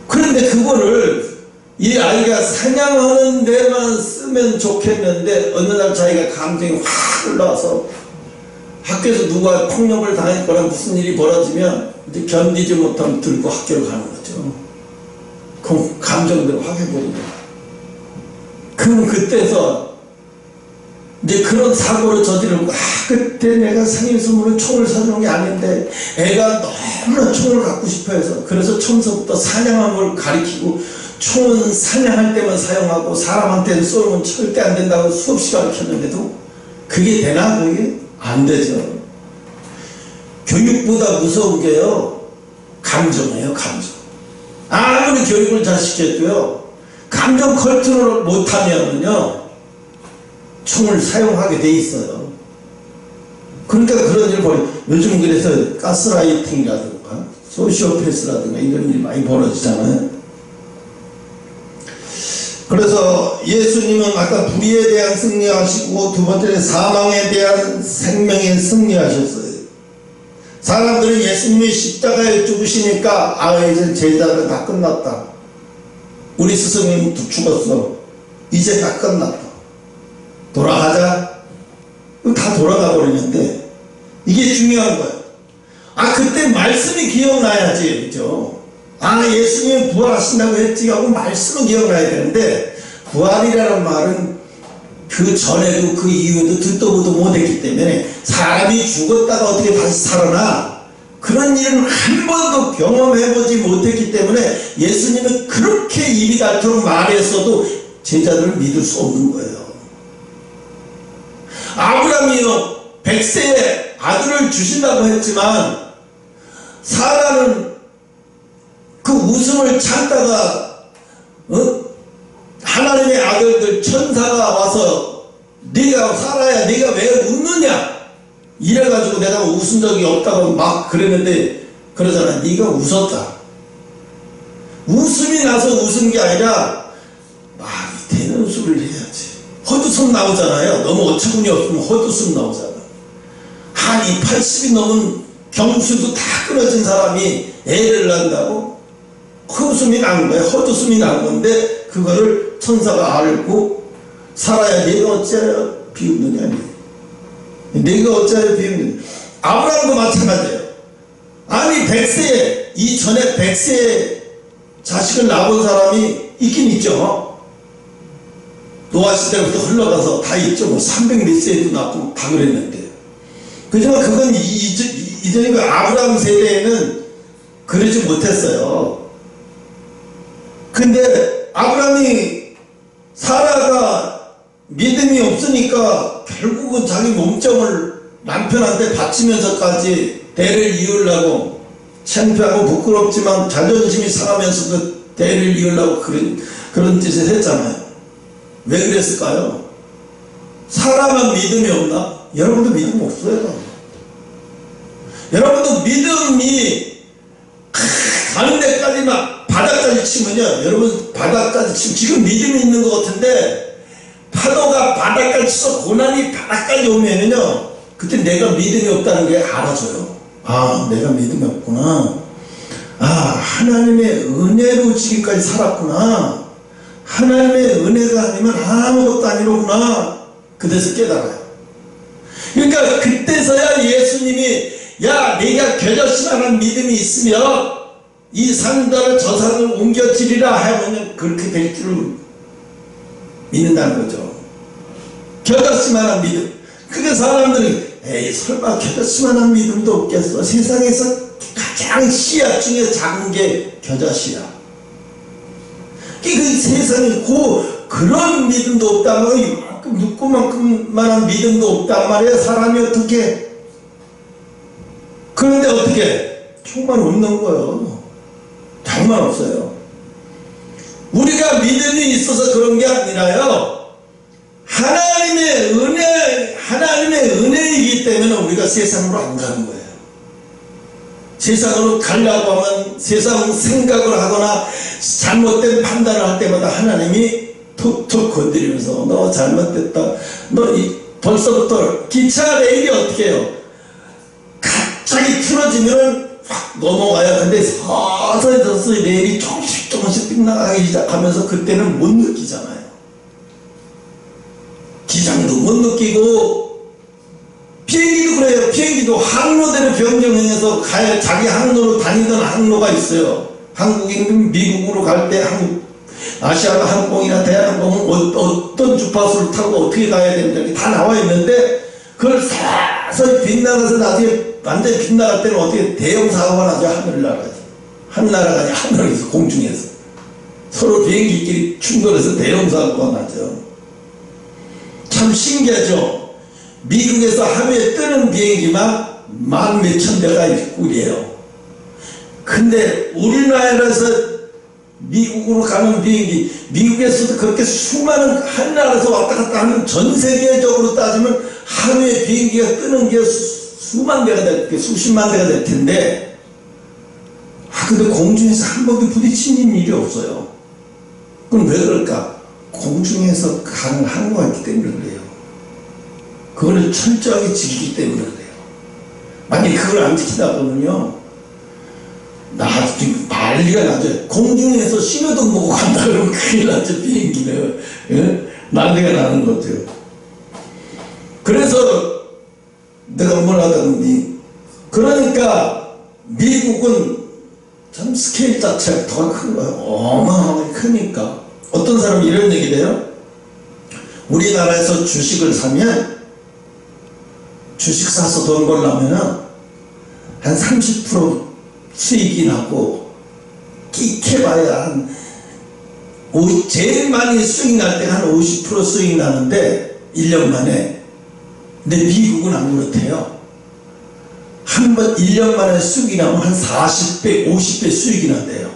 그런데 그거를 이 아이가 사냥하는 데만 쓰면 좋겠는데 어느 날 자기가 감정이 확 올라와서 학교에서 누가 폭력을 당했거나 무슨 일이 벌어지면 이제 견디지 못하면 들고 학교를 가는 거죠. 그럼 감정대로 확 해버리고. 그럼 그때서 이제 그런 사고를 저지르고 그때 내가 생일 선물로 총을 사주는 게 아닌데 애가 너무나 총을 갖고 싶어 해서 그래서 처음부터 사냥하는 걸 가르치고 총은 사냥할 때만 사용하고 사람한테는 쏘면 절대 안 된다고 수없이 가르쳤는데도 그게 되나? 그게 안 되죠. 교육보다 무서운 게요 감정이에요. 감정. 아무리 교육을 잘 시켜도요, 감정 컨트롤을 못하면은요, 총을 사용하게 돼 있어요. 그러니까 그런 일을 요즘 그래서 가스라이팅이라든가 소시오패스라든가 이런 일이 많이 벌어지잖아요. 그래서 예수님은 아까 불의에 대한 승리하시고 두 번째는 사망에 대한 생명에 승리하셨어요. 사람들은 예수님이 십자가에 죽으시니까 이제 제자는 다 끝났다. 우리 스승님도 죽었어. 이제 다 끝났다. 돌아가자. 다 돌아가 버리는데 이게 중요한 거예요. 그때 말씀이 기억나야지, 그죠? 예수님이 부활하신다고 했지 하고 말씀은 기억나야 되는데, 부활이라는 말은 그 전에도 그 이후에도 듣도 보도 못했기 때문에 사람이 죽었다가 어떻게 다시 살아나, 그런 일은 한 번도 경험해보지 못했기 때문에 예수님은 그렇게 입이 닳도록 말했어도 제자들을 믿을 수 없는 거예요. 아브라함이요 100세에 아들을 주신다고 했지만 사라는 그 웃음을 참다가 하나님의 아들들 천사가 와서 네가 사라야 네가 왜 웃느냐 이래가지고 내가 웃은 적이 없다고 막 그랬는데 그러잖아. 네가 웃었다. 웃음이 나서 웃은 게 아니라 말이 되는 소리를 해야지. 헛웃음 나오잖아요. 너무 어처구니 없으면 헛웃음 나오잖아. 이 80이 넘은 경수도 다 끊어진 사람이 애를 낳는다고 헛웃음이 나는 거야. 헛웃음이 나는 건데 그거를 천사가 알고 살아야 내가 어찌하여 비웃느냐. 내가 어찌하여 비웃느냐. 아브라함도 마찬가지예요. 100세에 이전에 100세에 자식을 낳은 사람이 있긴 있죠. 노아 시대부터 흘러가서 다 있죠. 300몇 세에도 낳고 다 그랬는데. 그지만 그건 이전에 그 아브라함 세대에는 그러지 못했어요. 근데 아브라함이 사라가 믿음이 없으니까 결국은 자기 몸점을 남편한테 바치면서까지 대를 이으려고 창피하고 부끄럽지만 자존심이 상하면서도 대를 이으려고 그런 짓을 했잖아요. 왜 그랬을까요? 사람만 믿음이 없나? 여러분도 믿음 없어요. 여러분도 믿음이 가는 데까지 막 바닥까지 치면요, 여러분 바닥까지 치면 지금 믿음이 있는 것 같은데 파도가 바닥까지 치서 고난이 바닥까지 오면은요, 그때 내가 믿음이 없다는 게 알아져요. 내가 믿음이 없구나. 하나님의 은혜로 지금까지 살았구나. 하나님의 은혜가 아니면 아무것도 아니로구나. 그때서 깨달아요. 그러니까 그때서야 예수님이 네가 겨자씨만한 믿음이 있으면 이 산들을 저 산을 옮겨지리라 하면 그렇게 될 줄을 믿는다는 거죠. 겨자씨만한 믿음. 그게 사람들이 설마 겨자씨만한 믿음도 없겠어. 세상에서 가장 씨앗 중에 작은 게 겨자씨야. 그 세상에 그런 믿음도 없단 말이에요. 이만큼 눈꽃만큼만한 믿음도 없단 말이에요. 사람이 어떻게. 그런데 어떻게 정말 없는 거예요. 정말 없어요. 우리가 믿음이 있어서 그런 게 아니라요, 하나님의 은혜이기 때문에 우리가 세상으로 안 가는 거예요. 세상으로 가려고 하면 세상 생각을 하거나 잘못된 판단을 할 때마다 하나님이 툭툭 건드리면서 너 잘못됐다. 너 벌써부터 기차 레일이 어떻게 해요? 갑자기 틀어지면 확 넘어가요. 근데 서서히 레일이 조금씩 빗나가기 시작하면서 그때는 못 느끼잖아요. 기장도 못 느끼고, 비행기도 그래요. 비행기도 항로대로 변경해서 가야 자기 항로로 다니던 항로가 있어요. 한국인 미국으로 갈 때 아시아나 항공이나 대한항공은 어떤 주파수를 타고 어떻게 가야 되는지 다 나와 있는데, 그걸 서서히 빗나가서 나중에 완전히 빗나갈 때는 어떻게 대형 사고가 나죠. 하늘나라가 아니라 하늘에서 공중에서 서로 비행기끼리 충돌해서 대형 사고가 나죠. 참 신기하죠. 미국에서 하루에 뜨는 비행기만 10,000몇천 대가 있고 이래요. 근데 우리나라에서 미국으로 가는 비행기, 미국에서도 그렇게 수많은 한 나라에서 왔다 갔다 하는, 전 세계적으로 따지면 하루에 비행기가 뜨는 게 수만 대가 될, 수십만 대가 될 텐데, 근데 공중에서 한 번도 부딪히는 일이 없어요. 그럼 왜 그럴까? 공중에서 가는 항로가 있기 때문에 그래요. 그거를 철저하게 지키기 때문에 그래요. 만약에 그걸 안 지키다 보면요, 난리가 나죠. 공중에서 신호등 보고 간다 그러면 큰일 나죠, 비행기는. 예? 난리가 나는 거죠. 그래서 내가 뭘 하다 보니, 그러니까 미국은 참 스케일 자체가 더 큰 거예요. 어마어마하게 크니까. 어떤 사람이 이런 얘기를 해요. 우리나라에서 주식을 사면, 주식 사서 돈 벌려면은 한 30% 수익이 나고, 끼켜봐야 제일 많이 수익 날 때가 한 50% 수익 나는데 1년 만에. 근데 미국은 안 그렇대요. 한 번 1년 만에 수익이 나면 한 40배, 50배 수익이 난대요.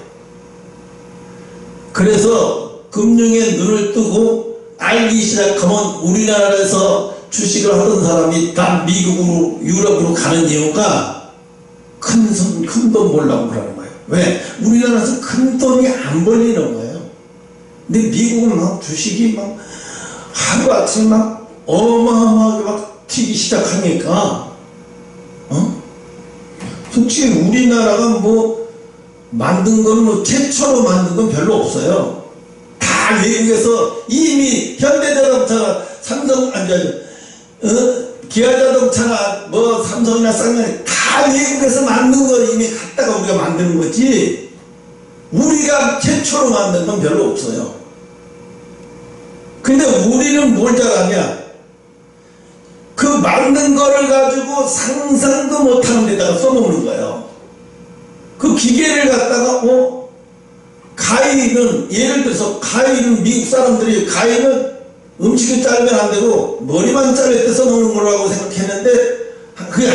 그래서 금융에 눈을 뜨고 알기 시작하면 우리나라에서 주식을 하던 사람이 다 미국으로, 유럽으로 가는 이유가 큰 돈 벌려고 그러는 거예요. 왜? 우리나라에서 큰 돈이 안 벌리는 거예요. 근데 미국은 막 주식이 막 하루아침에 막 어마어마하게 막 튀기 시작하니까, 솔직히 우리나라가 뭐 만든 건 뭐 최초로 만든 건 별로 없어요. 다 외국에서 이미 현대자동차나 삼성, 기아자동차나 뭐 삼성이나 쌍용이 다 외국에서 만든 거 이미 갖다가 우리가 만드는 거지, 우리가 최초로 만든 건 별로 없어요. 근데 우리는 뭘 잘하냐? 그 만든 거를 가지고 상상도 못하는 데다가 써먹는 거예요. 그 기계를 갖다가 가위는, 예를 들어서 가위는 미국 사람들이 가위는 음식을 자르면 안 되고 머리만 자를 때 써먹는 거라고 생각했는데, 그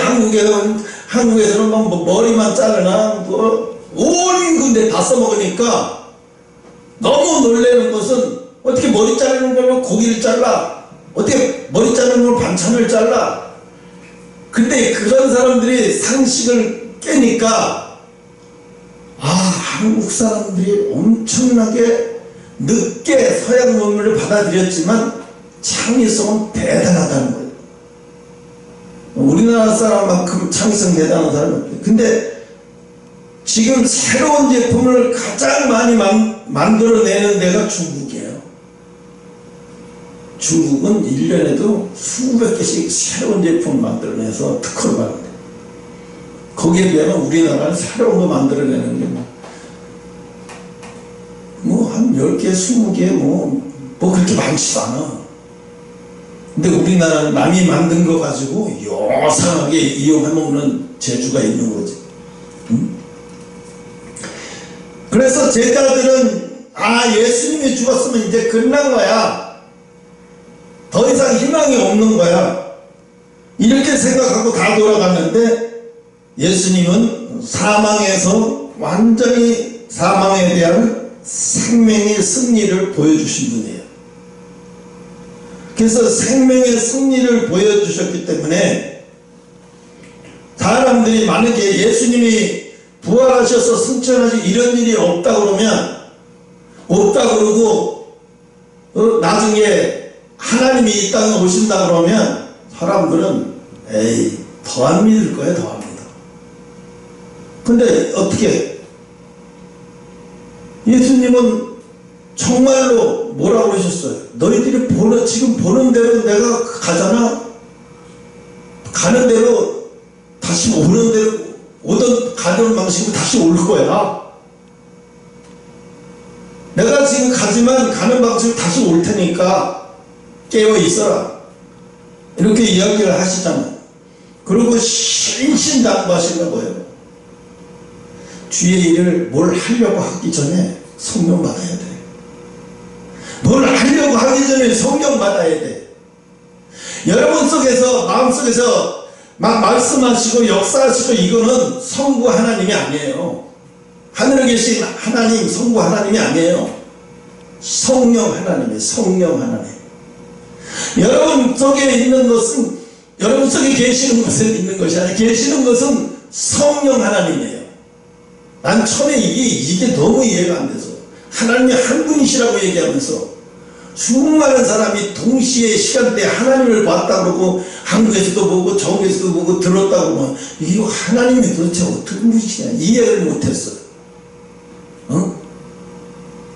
한국에서는 뭐 머리만 자르나 온 군데 다 써먹으니까 너무 놀라는 것은, 어떻게 머리 자르는 걸로 고기를 잘라? 어떻게 머리 자르는 걸로 반찬을 잘라? 근데 그런 사람들이 상식을 깨니까, 한국 사람들이 엄청나게 늦게 서양 문물을 받아들였지만 창의성은 대단하다는 거예요. 우리나라 사람만큼 창의성 대단한 사람은 없어요. 근데 지금 새로운 제품을 가장 많이 만들어내는 데가 중국이에요. 중국은 1년에도 수백 개씩 새로운 제품을 만들어내서 특허를 받는데, 거기에 비하면 우리나라는 새로운 거 만들어내는 게 한 10개, 20개 그렇게 많지도 않아. 근데 우리나라는 남이 만든 거 가지고 요상하게 이용해먹는 재주가 있는 거지. 그래서 제자들은, 예수님이 죽었으면 이제 끝난 거야, 더 이상 희망이 없는 거야, 이렇게 생각하고 다 돌아갔는데, 예수님은 사망에서 완전히 사망에 대한 생명의 승리를 보여주신 분이에요. 그래서 생명의 승리를 보여주셨기 때문에 사람들이 만약에 예수님이 부활하셔서 승천하시 이런 일이 없다 그러면, 없다 그러고 나중에 하나님이 이 땅에 오신다 그러면 사람들은 더 안 믿을 거예요. 더 안 믿어. 근데 어떻게 예수님은 정말로 뭐라고 그러셨어요? 너희들이 지금 보는 대로 내가 가잖아. 가는 대로 다시 오는 대로, 가는 방식으로 다시 올 거야. 내가 지금 가지만 가는 방식으로 다시 올 테니까 깨어 있어라. 이렇게 이야기를 하시잖아요. 그리고 신신당부하시는 거예요. 주의 일을 뭘 하려고 하기 전에 성령 받아야 돼. 뭘 하려고 하기 전에 성령 받아야 돼. 여러분 속에서, 마음속에서 막 말씀하시고 역사하시고, 이거는 성부 하나님이 아니에요. 하늘에 계신 하나님, 성부 하나님이 아니에요. 성령 하나님이에요. 성령 하나님. 여러분 속에 있는 것은, 여러분 속에 계시는 것은 있는 것이 아니라 계시는 것은 성령 하나님이에요. 난 처음에 이게 너무 이해가 안 돼서, 하나님이 한 분이시라고 얘기하면서 수많은 사람이 동시에 시간대에 하나님을 봤다 그러고, 한국에서도 보고 정국에서도 보고 들었다고 하면, 이거 하나님이 도대체 어떻게 분이시냐 이해를 못했어요.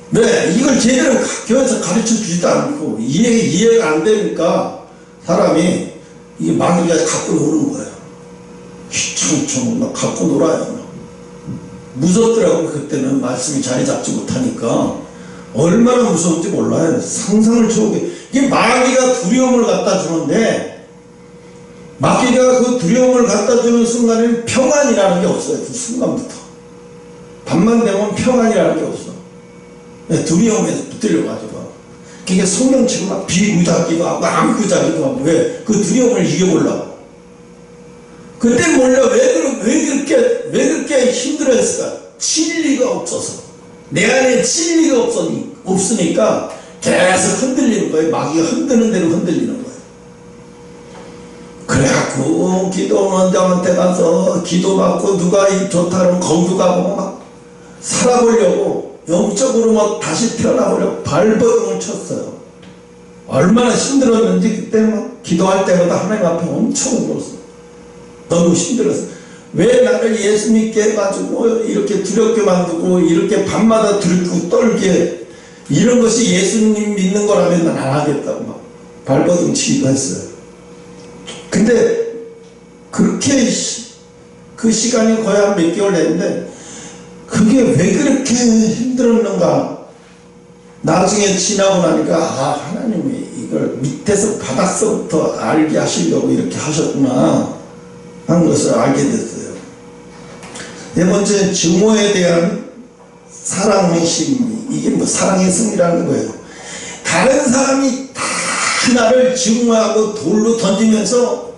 왜? 이걸 제대로 교회에서 가르쳐 주지도 않고 이해가 안 되니까 사람이 이게 마귀가 갖고 노는 거예요. 귀청청 막 갖고 놀아요. 무섭더라고. 그때는 말씀이 자리 잡지 못하니까 얼마나 무서운지 몰라요. 상상을 초월해. 이게 마귀가 두려움을 갖다 주는데, 마귀가 그 두려움을 갖다 주는 순간에는 평안이라는 게 없어요. 그 순간부터 밤만 되면 평안이라는 게 없어. 두려움에 붙들려가지고. 그게 성령처럼 막 비무자기도 하고 안구자기도 하고. 왜? 그 두려움을 이겨보려고. 그때 몰라. 왜 그렇게 힘들어했을까? 진리가 없어서. 내 안에 진리가 없으니까 계속 흔들리는 거예요. 마귀가 흔드는 대로 흔들리는 거예요. 그래갖고 기도원장한테 가서 기도받고 누가 좋다 그러면 거기도 가고 막 살아보려고, 영적으로 막 다시 태어나보려고 발버둥을 쳤어요. 얼마나 힘들었는지 그때 막 기도할 때마다 하나님 앞에 엄청 울었어요. 너무 힘들었어요. 왜 나를 예수 믿게 해가지고 이렇게 두렵게 만들고 이렇게 밤마다 들고 떨게, 이런 것이 예수님 믿는 거라면 난 안 하겠다고 막 발버둥 치기도 했어요. 근데 그렇게 그 시간이 거의 한 몇 개월 됐는데, 그게 왜 그렇게 힘들었는가 나중에 지나고 나니까, 하나님이 이걸 밑에서 바닥서부터 알게 하시려고 이렇게 하셨구나 하는 것을 알게 됐어요. 네 번째, 증오에 대한 사랑의 심리. 이게 뭐 사랑의 승리라는 거예요. 다른 사람이 다 나를 증오하고 돌로 던지면서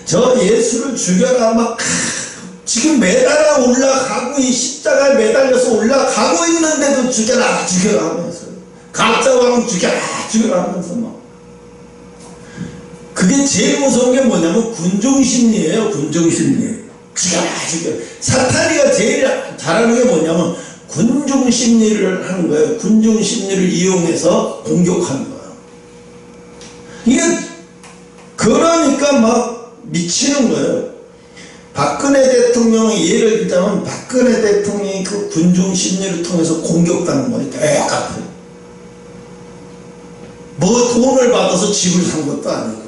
저 예수를 죽여라 막 지금 매달아 올라가고, 이 십자가에 매달려서 올라가고 있는데도 죽여라 하면서, 가짜왕 죽여라 하면서 막. 그게 제일 무서운 게 뭐냐면 군중심리예요. 군중심리. 죽여라. 사탄이가 제일 잘하는 게 뭐냐면 군중심리를 하는 거예요. 군중심리를 이용해서 공격하는 거예요. 이게 그러니까 막 미치는 거예요. 박근혜 대통령의 예를 들자면, 박근혜 대통령이 그 군중 심리를 통해서 공격당한 거니 똑같아요. 뭐 돈을 받아서 집을 산 것도 아니고,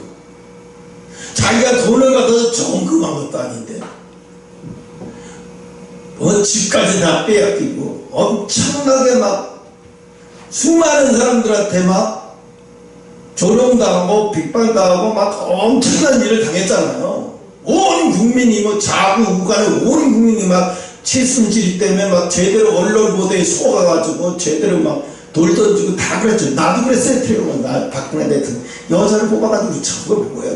자기가 돈을 받아서 정금한 것도 아닌데, 뭐 집까지 다 빼앗기고, 엄청나게 막 수많은 사람들한테 막 조롱당하고 빅방당하고 막 엄청난 일을 당했잖아요. 온 국민이 뭐 자구우간에 온 국민이 막 최순실 때문에 막 제대로 언론 보도에 속아가지고 제대로 막 돌 던지고 다 그랬죠. 나도 그랬어요. 나 박근혜 대통령 여자를 뽑아가지고 저거 뭐야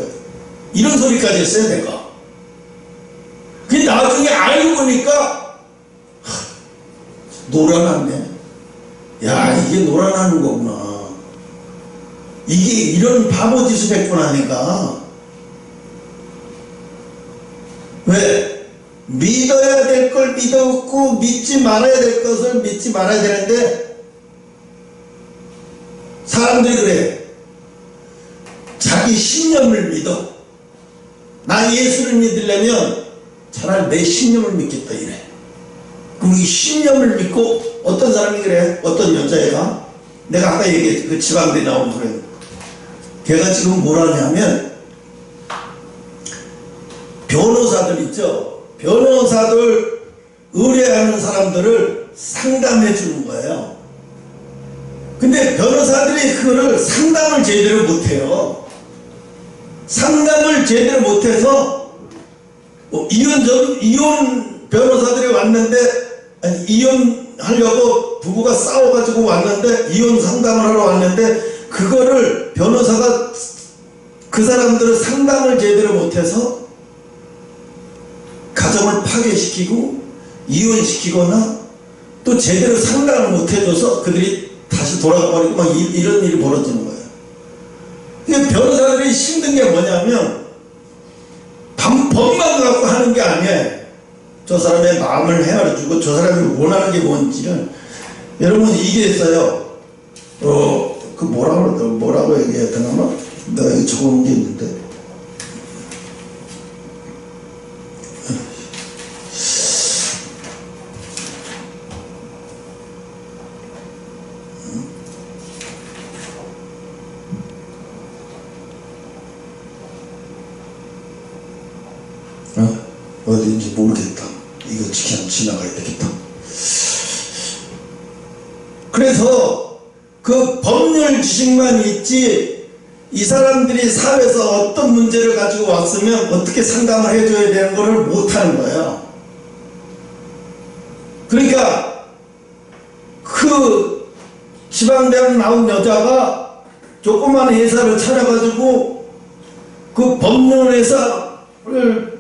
이런 소리까지 했어요 내가. 근데 나중에 알고 보니까 놀아났네. 야, 이게 놀아나는 거구나. 이게 이런 바보 짓을 했구나 내가. 왜? 믿어야 될 걸 믿었고 믿지 말아야 될 것을 믿지 말아야 되는데, 사람들이 그래. 자기 신념을 믿어. 나 예수를 믿으려면 차라리 내 신념을 믿겠다 이래. 그럼 이 신념을 믿고, 어떤 사람이 그래. 어떤 여자애가, 내가 아까 얘기했지, 그 지방대 나온 그래. 걔가 지금 뭘 하냐면, 변호사들 있죠. 변호사들 의뢰하는 사람들을 상담해 주는 거예요. 근데 변호사들이 그거를 상담을 제대로 못해요. 상담을 제대로 못해서 이혼 변호사들이 왔는데, 아니, 이혼하려고 부부가 싸워가지고 왔는데, 이혼 상담을 하러 왔는데, 그거를 변호사가 그 사람들을 상담을 제대로 못해서 가정을 파괴시키고 이혼시키거나 또 제대로 상담을 못 해줘서 그들이 다시 돌아가 버리고 막 이런 일이 벌어지는 거예요. 그러니까 변호사들이 힘든 게 뭐냐면 법만 갖고 하는 게 아니에요. 저 사람의 마음을 헤아려주고 저 사람이 원하는 게 뭔지를. 여러분 이게 있어요. 그 뭐라고 얘기해야 되나? 내가 여기 적어놓은 게 있는데. 어디인지 모르겠다. 이거 그냥 지나가야 되겠다. 그래서 그 법률 지식만 있지 이 사람들이 사회에서 어떤 문제를 가지고 왔으면 어떻게 상담을 해줘야 되는 것을 못하는 거예요. 그러니까 그 지방대학 나온 여자가 조그만 회사를 차려가지고 그 법률회사를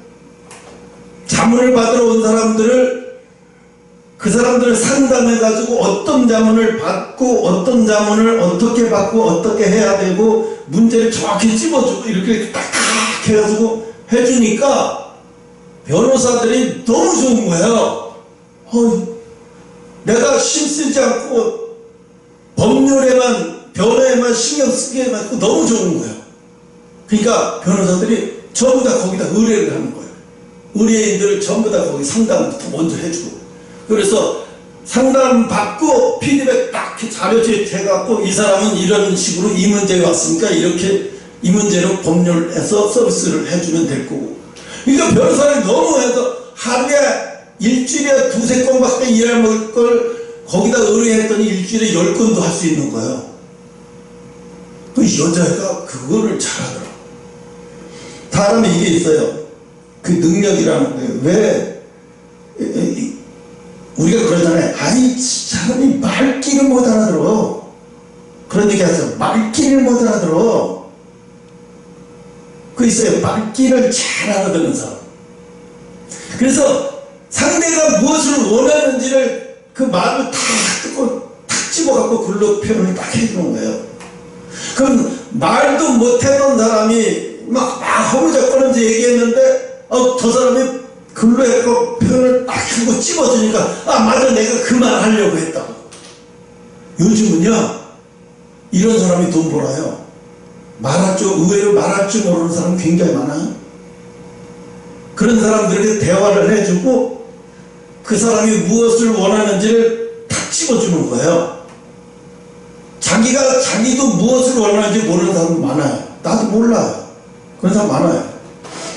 자문을 받으러 온 사람들을 그 사람들을 상담해가지고 어떤 자문을 받고 어떤 자문을 어떻게 받고 어떻게 해야 되고 문제를 정확히 찝어주고 이렇게 딱 해가지고 해주니까 변호사들이 너무 좋은 거예요. 내가 힘쓰지 않고 법률에만 변호에만 신경 쓰게 해놓고 너무 좋은 거예요. 그러니까 변호사들이 전부 다 거기다 의뢰를 하는 거예요. 의뢰인들을 전부 다 거기 상담부터 먼저 해주고, 그래서 상담 받고 피드백 딱 자료 제출해갖고 이 사람은 이런 식으로 이 문제에 왔으니까 이렇게 이 문제로 법률에서 서비스를 해주면 될 거고. 그러니까 변호사를 너무 해서 하루에 일주일에 2~3건밖에 일할 걸 거기다 의뢰했더니 일주일에 10건도 할 수 있는 거예요. 그 여자가 그거를 잘하더라고. 사람이 이게 있어요. 그 능력이라는 거예요. 왜 우리가 그러잖아요. 아이 사람이 말귀를 못 알아들어. 그런 얘기 하죠. 말귀를 못 알아들어. 그 있어요. 말귀를 잘 알아듣는 사람. 그래서 상대가 무엇을 원하는지를 그 말을 다 듣고 탁 집어갖고 글로 표현을 딱 해주는 거예요. 그럼 말도 못했던 사람이 막 허무적거리면서 얘기했는데 저 사람이 글로 해서 표현을 딱 하고 찝어주니까 맞아, 내가 그 말 하려고 했다고. 요즘은요 이런 사람이 돈 벌어요. 의외로 말할 줄 모르는 사람 굉장히 많아요. 그런 사람들에게 대화를 해주고 그 사람이 무엇을 원하는지를 탁 찝어주는 거예요. 자기도 무엇을 원하는지 모르는 사람 많아요. 나도 몰라요. 그런 사람 많아요.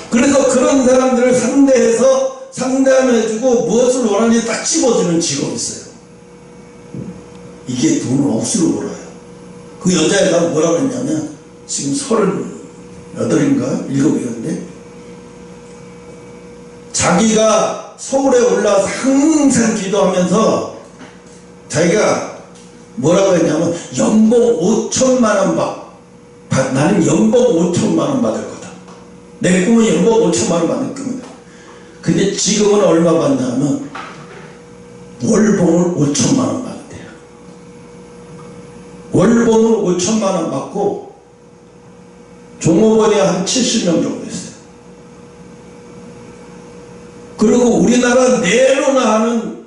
그래서 그런 사람들을 상대해서 상담해주고 무엇을 원하는지 딱 찝어주는 직업이 있어요. 이게 돈을 억수로 벌어요. 그 여자애가 뭐라고 했냐면 지금 38인가 7이었는데 자기가 서울에 올라와서 항상 기도하면서 자기가 뭐라고 했냐면 연봉 5천만 원 나는 연봉 5천만 원 받을 거다. 내 꿈은 연봉 5천만 원 받을 겁니다. 근데 지금은 얼마 받냐면 월봉을 5천만 원 받대요. 월봉을 5천만 원 받고 종업원이 한 70명 정도 있어요. 그리고 우리나라 내로나 하는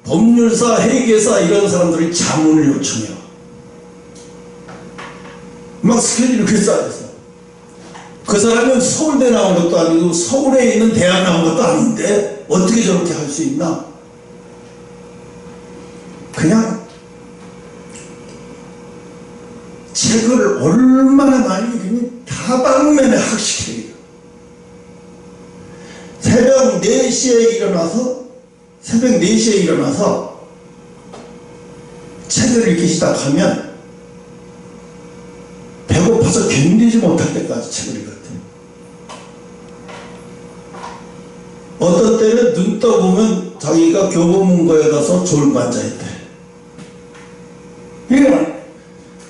법률사, 회계사 이런 사람들이 자문을 요청해요. 막 스케줄이 그렇게 쌓여있어. 그 사람은 서울대 나온 것도 아니고 서울에 있는 대학 나온 것도 아닌데 어떻게 저렇게 할 수 있나? 그냥 책을 얼마나 많이 그냥 다방면에 학식해요. 새벽 4시에 일어나서 책을 읽기 시작하면 배고파서 견디지 못할 때까지 책을 읽었대요. 어떤 때는 눈 떠보면 자기가 교보문고에 가서 졸고 앉아있대.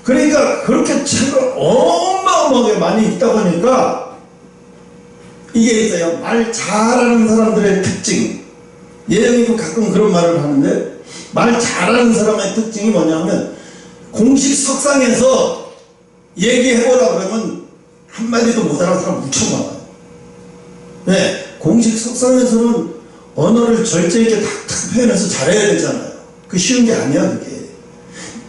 그러니까 그렇게 책을 어마어마하게 많이 읽다 보니까 이게 있어요. 말 잘하는 사람들의 특징. 예영이도 가끔 그런 말을 하는데, 말 잘하는 사람의 특징이 뭐냐면 공식 석상에서 얘기해보라 그러면 한마디도 못 알아듣는 사람 무척 많아요. 왜? 공식 석상에서는 언어를 절제 있게 탁탁 표현해서 잘해야 되잖아요. 그 쉬운 게 아니야 그게.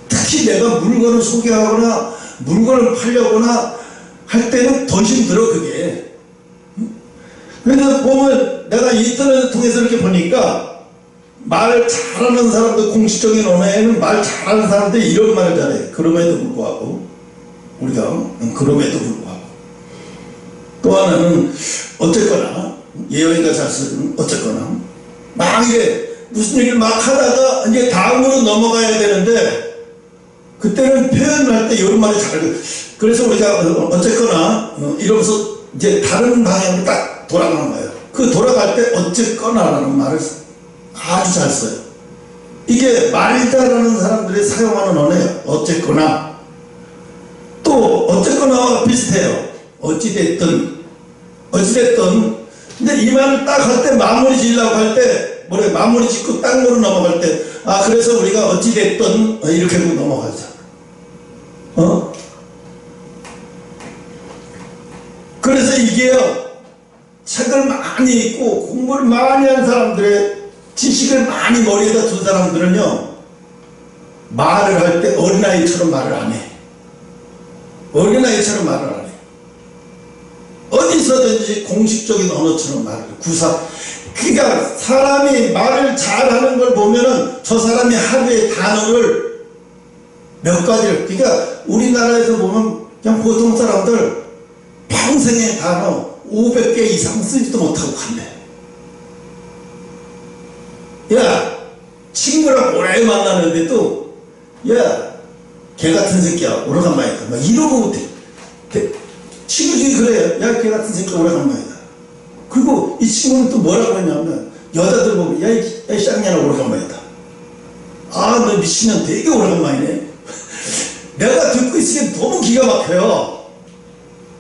특히 내가 물건을 소개하거나 물건을 팔려거나 할 때는 더 힘들어 그게. 그래서 보면 내가 인터넷을 통해서 이렇게 보니까 말 잘하는 사람들, 공식적인 언어에는 말 잘하는 사람들이 이런 말을 잘해. 그럼에도 불구하고 우리가 그럼에도 불구하고 또 하나는 어쨌거나 예언이가 잘 쓰는 어쨌거나 막 이래 무슨 얘기를 막 하다가 이제 다음으로 넘어가야 되는데 그때는 표현할 때 이런 말이 잘 그래서 우리가 어쨌거나 이러면서 이제 다른 방향으로 딱 돌아가는 거예요. 그 돌아갈 때 어쨌거나라는 말을 아주 잘 써요. 이게 말 잘하는 사람들이 사용하는 언어예요. 어쨌거나. 또 어쨌거나와 비슷해요. 어찌됐든 근데 이 말을 딱 할 때 마무리 지으려고 할 때 뭐래 마무리 짓고 딴 거로 넘어갈 때 그래서 우리가 어찌됐든 이렇게 하고 넘어가자. 그래서 이게요 책을 많이 읽고 공부를 많이 한 사람들의 지식을 많이 머리에다 둔 사람들은요 말을 할 때 어린아이처럼 말을 안 해. 어린아이처럼 말을 안 해. 어디서든지 공식적인 언어처럼 말을 해. 그러니까 사람이 말을 잘하는 걸 보면은 저 사람이 하루에 단어를 몇 가지를, 그러니까 우리나라에서 보면 그냥 보통 사람들 평생의 단어 500개 이상 쓰지도 못하고 간대. 야 친구랑 오래 만나는데도 야 개 같은 새끼야 오래간만이다 막 이러고 친구 중에 그래요. 야 개 같은 새끼야 오래간만이다. 그리고 이 친구는 또 뭐라고 했냐면 여자들 보면 야 이 쌍년아 오래간만이다. 너 미친년 되게 오래간만이네. 내가 듣고 있으면 너무 기가 막혀요.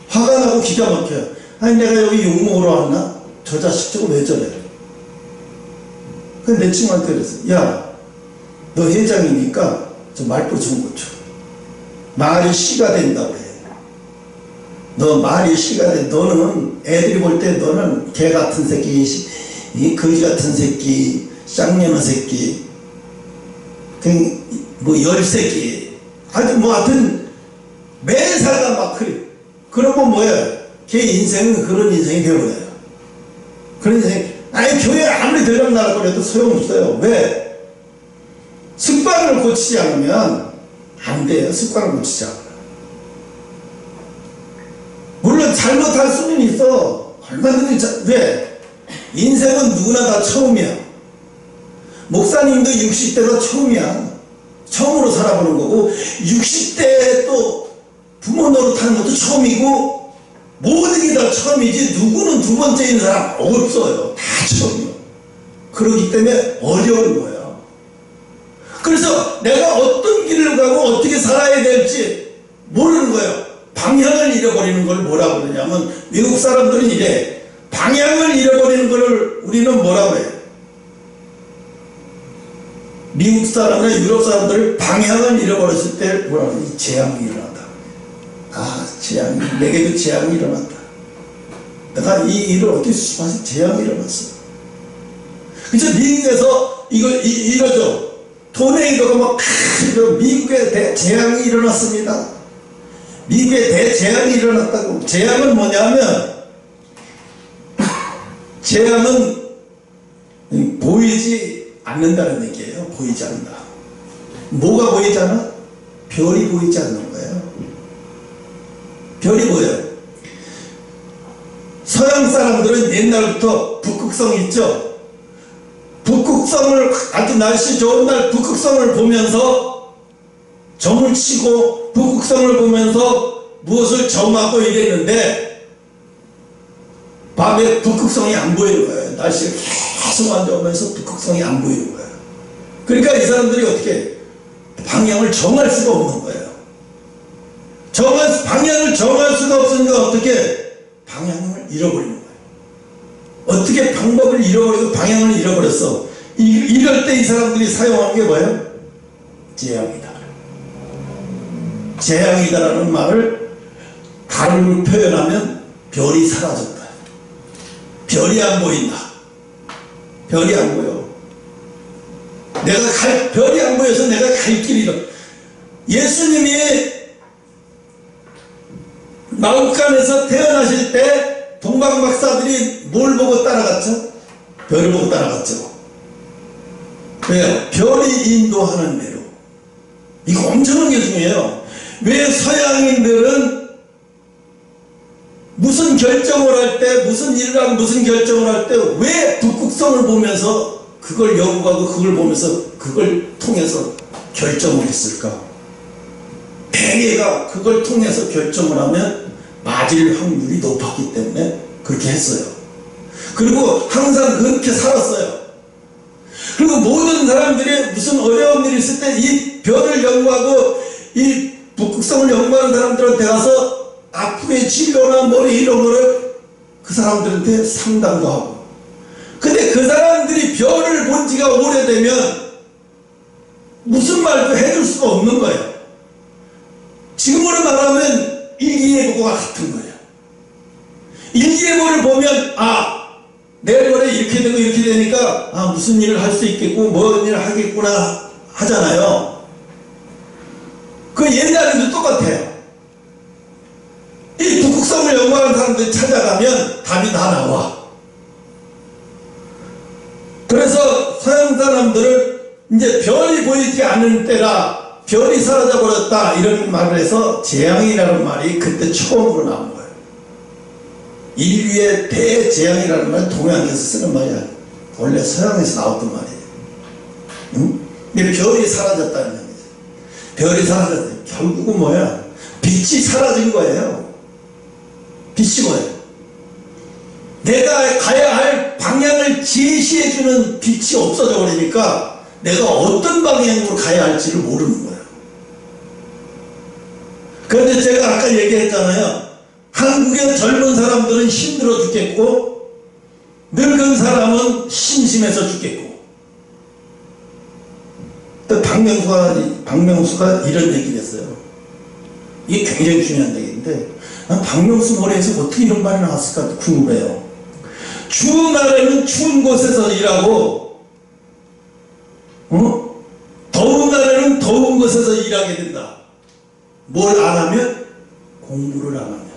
화가 나고 기가 막혀요. 아니 내가 여기 욕먹으러 왔나? 저 자식 저거 왜 저래? 근데 내 친구한테 그랬어. 야 너 회장이니까 저 말버릇 좀 고쳐. 말이 씨가 된다고 해. 너 말이 씨가 돼. 너는 애들이 볼 때 너는 개 같은 새끼, 이 거지 같은 새끼, 쌍년아 새끼, 뭐 열새끼, 하여튼 뭐 하여튼 매사가 막 그래. 그러면 뭐야? 걔 인생은 그런 인생이 되어버려요. 그런 인생. 아니 교회 아무리 들락날락 거려도 소용없어요. 왜? 습관을 고치지 않으면 안 돼요. 습관을 고치지 않으면. 물론 잘못할 수는 있어. 얼마든지. 왜? 인생은 누구나 다 처음이야. 목사님도 60대가 처음이야. 처음으로 살아보는 거고 60대에 또 부모 노릇하는 것도 처음이고 모든 게 다 처음이지 누구는 두 번째인 사람 없어요. 다 처음이요. 그렇기 때문에 어려운 거예요. 그래서 내가 어떤 길을 가고 어떻게 살아야 될지 모르는 거예요. 방향을 잃어버리는 걸 뭐라고 그러냐면 미국 사람들은 이래. 방향을 잃어버리는 걸 우리는 뭐라고 해요? 미국 사람이나 유럽 사람들을 방향을 잃어버렸을 때 뭐라고 해요? 재앙이 일어난다. 재앙이, 내게도 재앙이 일어났다. 내가 이 일을 어떻게 수습하지? 재앙이 일어났어. 그래서 미국에서 이거죠. 토네이도가 막 미국에 대재앙이 일어났습니다. 미국에 대재앙이 일어났다고. 재앙은 뭐냐면 재앙은 보이지 않는다는 얘기예요. 보이지 않는다. 뭐가 보이지 않아? 별이 보이지 않는 거예요. 별이 보여요. 서양 사람들은 옛날부터 북극성 있죠. 북극성을 아주 날씨 좋은 날 북극성을 보면서 점을 치고 북극성을 보면서 무엇을 점하고 이랬는데 밤에 북극성이 안 보이는 거예요. 날씨가 계속 안 좋으면서 북극성이 안 보이는 거예요. 그러니까 이 사람들이 어떻게 방향을 정할 수가 없는 거예요. 방향을 정할 수가 없으니까 어떻게 방향을 잃어버리는 거예요. 어떻게 방법을 잃어버리고 방향을 잃어버렸어. 이럴 때 이 사람들이 사용한 게 뭐예요? 재앙이다. 재앙이다라는 말을 다른 표현하면 별이 사라졌다. 별이 안 보인다. 별이 안 보여. 별이 안 보여서 내가 갈 길이 잃어. 예수님이 마국간에서 태어나실 때 동방 박사들이 뭘 보고 따라갔죠? 별을 보고 따라갔죠. 왜요? 별이 인도하는 대로. 이거 엄청난 게 중요해요. 왜 서양인들은 무슨 결정을 할 때, 무슨 일을 하고 무슨 결정을 할 때 왜 북극성을 보면서 그걸 연구하고 그걸 보면서 그걸 통해서 결정을 했을까? 대개가 그걸 통해서 결정을 하면 맞을 확률이 높았기 때문에 그렇게 했어요. 그리고 항상 그렇게 살았어요. 그리고 모든 사람들이 무슨 어려운 일이 있을 때 이 별을 연구하고 이 북극성을 연구하는 사람들한테 가서 앞으로의 진로나 머리 이런 거를 그 사람들한테 상담도 하고. 근데 그 사람들이 별을 본 지가 오래되면 무슨 말도 해줄 수가 없는 거예요. 지금으로 말하면 일기예보가 같은 거예요. 일기예보를 보면 내일 모레 이렇게 되고 이렇게 되니까 무슨 일을 할 수 있겠고 뭔 일을 하겠구나 하잖아요. 그 옛날에도 똑같아요. 이 북극성을 연구하는 사람들이 찾아가면 답이 다 나와. 그래서 서양 사람들은 이제 별이 보이지 않는 때라 별이 사라져 버렸다 이런 말을 해서 재앙이라는 말이 그때 처음으로 나온 거예요. 인류의 대재앙이라는 말은 동양에서 쓰는 말이야. 원래 서양에서 나왔던 말이에요. 응? 근데 별이 사라졌다는 얘기죠. 별이 사라졌어요. 결국은 뭐야? 빛이 사라진 거예요. 빛이 뭐예요? 내가 가야 할 방향을 제시해주는 빛이 없어져 버리니까 내가 어떤 방향으로 가야 할지를 모르는 거예요. 그런데 제가 아까 얘기했잖아요. 한국의 젊은 사람들은 힘들어 죽겠고 늙은 사람은 심심해서 죽겠고. 또 박명수가 이런 얘기를 했어요. 이게 굉장히 중요한 얘기인데 박명수 머리에서 어떻게 이런 말이 나왔을까 궁금해요. 추운 날에는 추운 곳에서 일하고 더운 날에는 더운 곳에서 일하게 된다. 뭘 안 하면? 공부를 안 하면.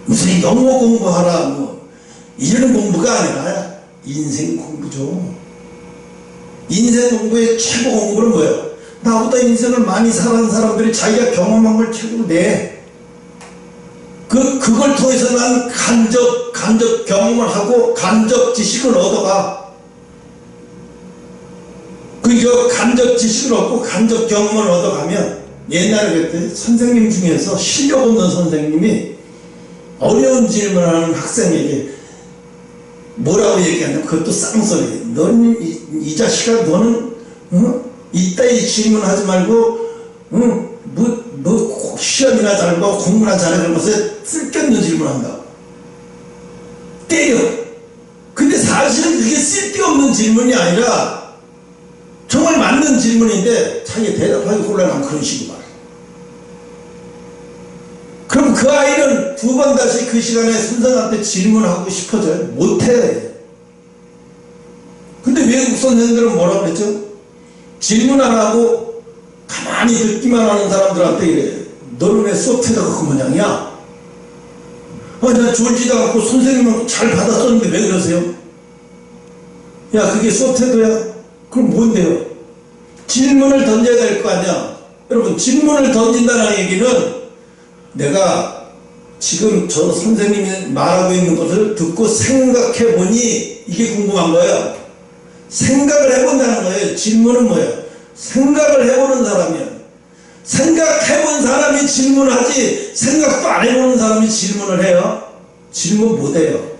무슨 영어 공부하라 이런 공부가 아니라 인생 공부죠. 인생 공부의 최고 공부는 뭐예요? 나보다 인생을 많이 살아온 사람들이 자기가 경험한 걸 최고로 내. 그걸 통해서 난 간접 경험을 하고 간접 지식을 얻어가. 그 간접 지식을 얻고 간접 경험을 얻어가면 옛날에 그랬대. 선생님 중에서 실력 없는 선생님이 어려운 질문하는 학생에게 뭐라고 얘기하냐면 그것도 쌍소리. 넌 이 자식아 너는 이따위 질문하지 말고 뭐 시험이나 잘 봐 공부나 잘하는 것에 쓸데없는 질문한다. 때려. 근데 사실은 그게 쓸데없는 질문이 아니라 정말 맞는 질문인데 자기가 대답하기 곤란한 그런 식으로 말해. 그럼 그 아이는 두 번 다시 그 시간에 선생한테 질문하고 싶어져요? 못해. 근데 외국 선생들은 뭐라고 그랬죠? 질문 안 하고 가만히 듣기만 하는 사람들한테 이래. 너는 왜 수업해다가 그 모양이야? 나 졸지도 않고 선생님은 잘 받았었는데 왜 그러세요? 야 그게 수업태도야? 그럼 뭔데요? 질문을 던져야 될 거 아니야. 여러분 질문을 던진다는 얘기는 내가 지금 저 선생님이 말하고 있는 것을 듣고 생각해 보니 이게 궁금한 거예요. 생각을 해본다는 거예요. 질문은 뭐예요? 생각을 해보는 사람이에요. 생각해본 사람이 질문하지 생각도 안 해보는 사람이 질문을 해요? 질문 못해요.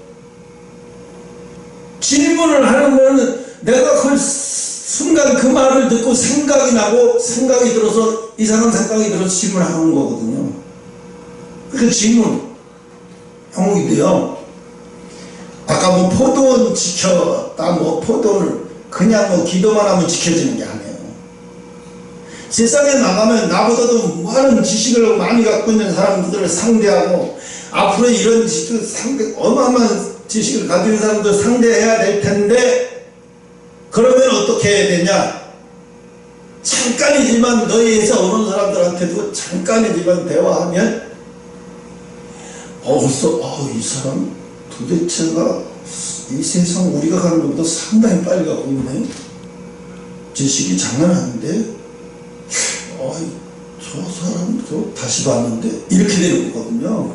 질문을 하는 거는 내가 그 순간 그 말을 듣고 생각이 나고 생각이 들어서 이상한 생각이 들어서 질문하는 거거든요. 그 질문 영웅인데요. 아까 뭐 포도원 지켰다, 뭐 포도를 그냥 뭐 기도만 하면 지켜지는 게 아니에요. 세상에 나가면 나보다도 많은 지식을 많이 갖고 있는 사람들을 상대하고, 앞으로 이런 지식을 어마어마한 지식을 가진 사람들 상대해야 될 텐데, 그러면 어떻게 해야 되냐? 잠깐이지만 너희에서 오는 사람들한테도 잠깐이지만 대화하면 벌써 이 사람 도대체가 이 세상 우리가 가는 것보다 상당히 빨리 가고 있네. 지식이 장난 아닌데, 저 사람 다시 봤는데, 이렇게 되는 거거든요.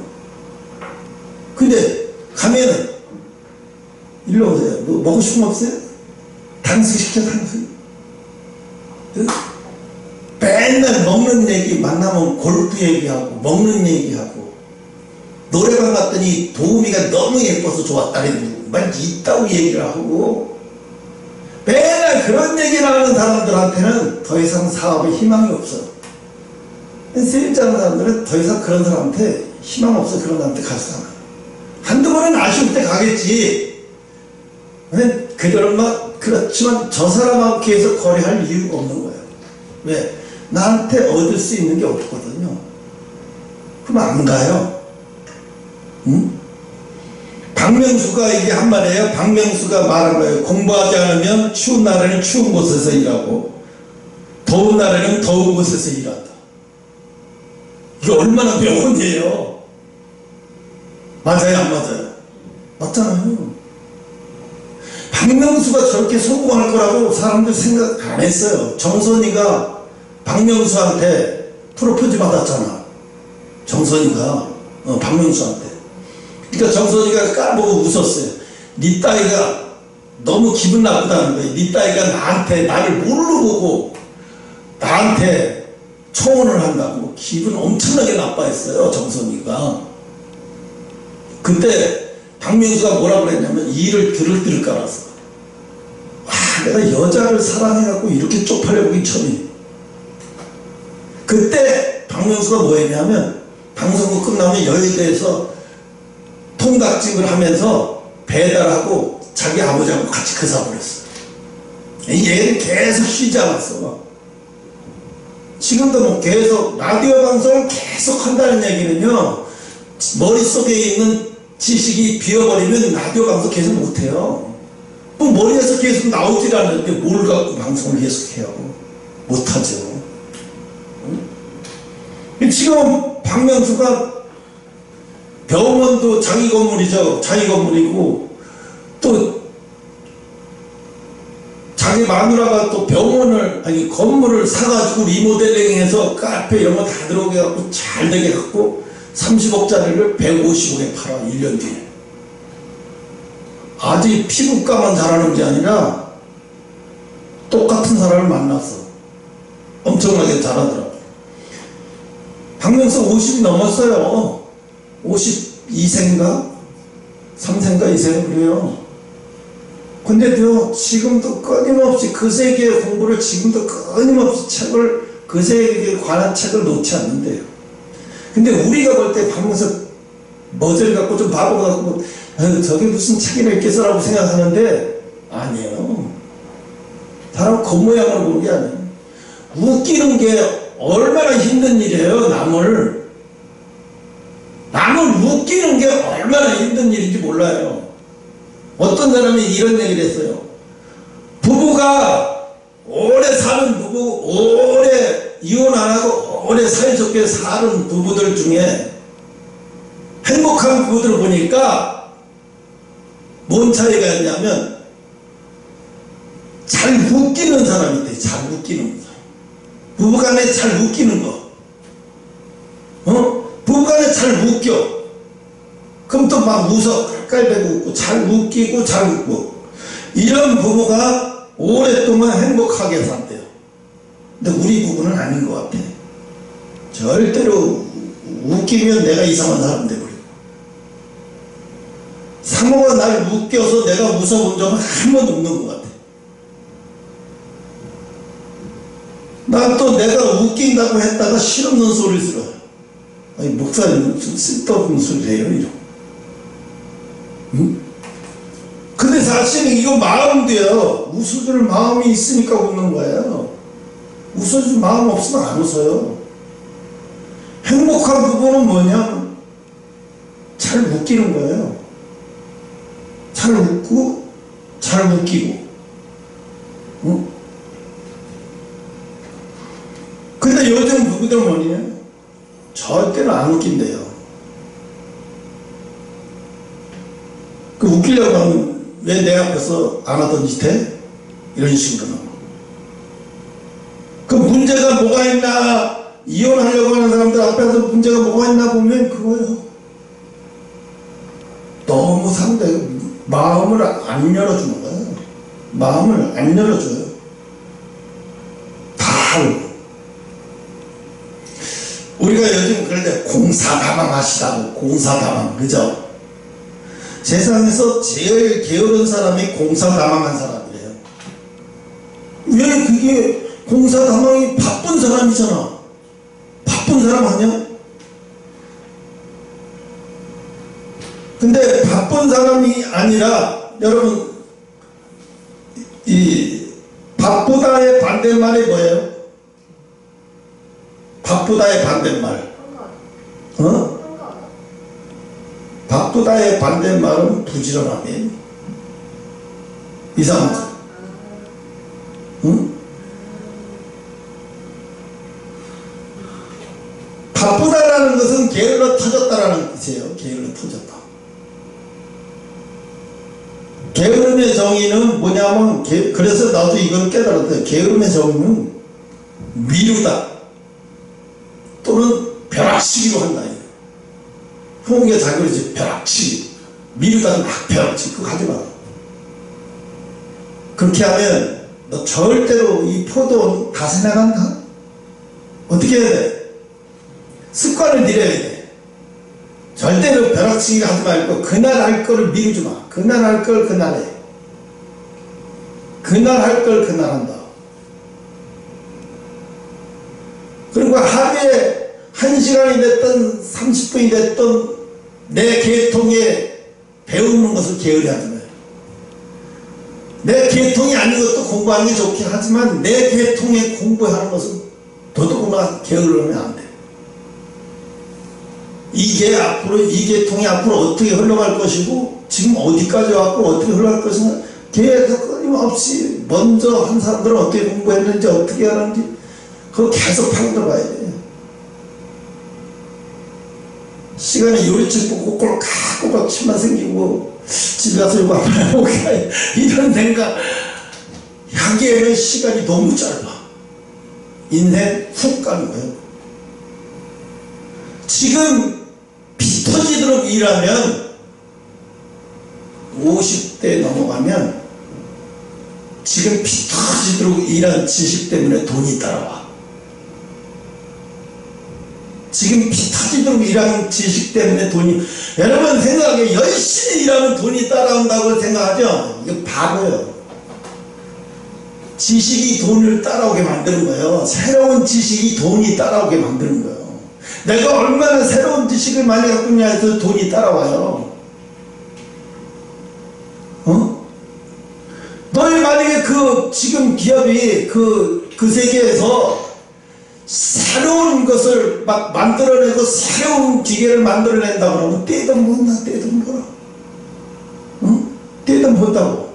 근데 가면은 일로 오세요. 뭐 먹고 싶은 거 없어요? 당수 시켜, 당수. 맨날 먹는 얘기, 만나면 골프 얘기하고 먹는 얘기하고, 노래방 갔더니 도우미가 너무 예뻐서 좋았다는 말 있다고 얘기를 하고, 맨날 그런 얘기를 하는 사람들한테는 더 이상 사업에 희망이 없어. 세일자는 사람들은 더 이상 그런 사람한테 희망 없어. 그런 사람한테 가서 한두 번은 아쉬울 때 가겠지. 그들은 막 그렇지만 저 사람하고 계속 거래할 이유가 없는 거예요. 왜? 나한테 얻을 수 있는 게 없거든요. 그럼 안 가요. 응? 박명수가 이게 한 말이에요. 박명수가 말한 거예요. 공부하지 않으면 추운 날에는 추운 곳에서 일하고 더운 날에는 더운 곳에서 일한다. 이게 얼마나 명언이에요. 맞아요, 안 맞아요? 맞잖아요. 박명수가 저렇게 성공할 거라고 사람들 생각 안 했어요. 정선이가 박명수한테 프로포즈 받았잖아. 정선이가 박명수한테. 그러니까 정선이가 까보고 웃었어요. 네 딸이가 너무 기분 나쁘다는 거예요. 네 딸이가 나를 뭘로 보고 나한테 청혼을 한다고 기분 엄청나게 나빠했어요. 정선이가. 그때 박명수가 뭐라고 그랬냐면 이를 드르륵 깔았어. 내가 여자를 사랑해갖고 이렇게 쪽팔려보기 처음이에요. 그때 박명수가 뭐 했냐면 방송국 끝나면 여의도에서 통닭집을 하면서 배달하고 자기 아버지하고 같이 그 사업을 했어. 얘는 계속 쉬지 않았어. 지금도 뭐 계속 라디오 방송을 계속 한다는 얘기는요, 머릿속에 있는 지식이 비어버리면 라디오 방송 계속 못해요. 뭐 머리에서 계속 나오질 않는데 뭘 갖고 방송을 계속해요? 못하죠. 지금 박명수가 병원도 자기 건물이죠. 자기 건물이고, 또 자기 마누라가 또 병원을, 건물을 사가지고 리모델링해서 카페 이런 거 다 들어오게 갖고 잘 되게 갖고 30억짜리를 150억에 팔아. 1년 뒤에. 아직 피부과만 잘하는 게 아니라 똑같은 사람을 만났어. 엄청나게 잘하더라고. 박명수 50이 넘었어요. 52세인가? 3세인가 2세인가 그래요. 근데도 지금도 끊임없이 그 세계의 공부를 지금도 끊임없이 그 세계에 관한 책을 놓지 않는데요. 근데 우리가 볼 때 박명수 머리를 갖고 좀 바보 같고 저게 무슨 책이나 있겠어라고 생각하는데 아니에요. 사람 겉모양으로 보는 게 아니에요. 웃기는 게 얼마나 힘든 일이에요. 남을 웃기는 게 얼마나 힘든 일인지 몰라요. 어떤 사람이 이런 얘기를 했어요. 부부가 오래 사는 부부, 오래 이혼 안 하고 오래 사이좋게 사는 부부들 중에 행복한 부부들을 보니까 뭔 차이가 있냐면 잘 웃기는 사람이 돼. 잘 웃기는 사람. 부부간에 잘 웃기는 거. 부부간에 잘 웃겨. 그럼 또 막 웃어. 깔깔대고 웃고 잘 웃기고 잘 웃고. 이런 부부가 오랫동안 행복하게 산대요. 근데 우리 부부는 아닌 것 같아. 절대로 웃기면 내가 이상한 사람 돼버려. 상호가 날 웃겨서 내가 웃어본 적은 한 번도 없는 것 같아. 난 또 내가 웃긴다고 했다가 실없는 소리 들어. 목사님 좀 쓸데없는 소리 해요 이러고. 응? 사실은 이거 마음도요. 웃어줄 마음이 있으니까 웃는 거예요. 웃어줄 마음 없으면 안 웃어요. 행복한 부분은 뭐냐? 잘 웃기는 거예요. 잘 웃고 잘 웃기고. 응? 근데 요즘 부부들 뭐냐? 절대로 안 웃긴대요. 그 웃기려고 하면 왜 내 앞에서 안 하던 짓 해? 이런 식으로. 그 문제가 뭐가 있나? 이혼하려고 하는 사람들 앞에서 문제가 뭐가 있나 보면 그거예요. 너무 상대 마음을 안 열어주는 거예요. 마음을 안 열어줘요. 다 우리가 요즘 그럴 때 공사다망 하시라고. 공사다망, 그죠? 세상에서 제일 게으른 사람이 공사다망한 사람이래요. 왜 그게 공사다망이 바쁜 사람이잖아. 바쁜 사람 아니야? 근데 바쁜 사람이 아니라 여러분 이 바쁘다의 반대말이 뭐예요? 바쁘다의 반대말. 어? 바쁘다의 반대말은 부지런함이에요. 이상하지? 응? 바쁘다라는 것은 게을러 터졌다라는 뜻이에요. 게을러 터졌다. 게으름의 정의는 뭐냐면, 그래서 나도 이걸 깨달았어요. 게으름의 정의는 미루다 또는 벼락치기로 한다. 형우가 잘 그러지. 벼락치기. 미루다는 막 벼락치기. 그거 하지 마. 그렇게 하면 너 절대로 이 포도 다시 나간다? 어떻게 해야 돼? 습관을 들여야 돼. 절대로 벼락치기 하지 말고 그날 할 거를 미루지 마. 그날 할 걸 그날 해. 그날 할 걸 그날 한다. 그리고 하루에 1시간이 됐든 30분이 됐든 내 계통에 배우는 것을 게으리 하지 마요. 내 계통이 아닌 것도 공부하는 게 좋긴 하지만 내 계통에 공부하는 것은 더더구나 게으르면 안 돼. 이게 앞으로, 이 계통이 앞으로 어떻게 흘러갈 것이고 지금 어디까지 왔고 어떻게 흘러갈 것인가 계속 끊임없이 먼저 한 사람들은 어떻게 공부했는지 어떻게 하는지 그거 계속 파고들어봐야 돼. 시간에 요리책 보고 꼴깍꼴깍 침만 생기고 집에 가서 이거 한번 해볼까 이런 생각 하기에는 시간이 너무 짧아. 인생 훅 가는 거예요. 지금 피 터지도록 일하면 50대 넘어가면 지금 피 터지도록 일한 지식 때문에 돈이 따라와. 지금 피 터지도록 일하는 지식 때문에 돈이, 여러분 생각해. 열심히 일하면 돈이 따라온다고 생각하죠? 이거 바보예요. 지식이 돈을 따라오게 만드는 거예요. 새로운 지식이 돈이 따라오게 만드는 거예요. 내가 얼마나 새로운 지식을 많이 갖고 있냐 해서 돈이 따라와요. 어? 너희 만약에 지금 기업이 그 세계에서 새로운 것을 막 만들어내고 새로운 기계를 만들어낸다 그러면 떼든 본다, 떼든 보라. 응? 떼든 본다고.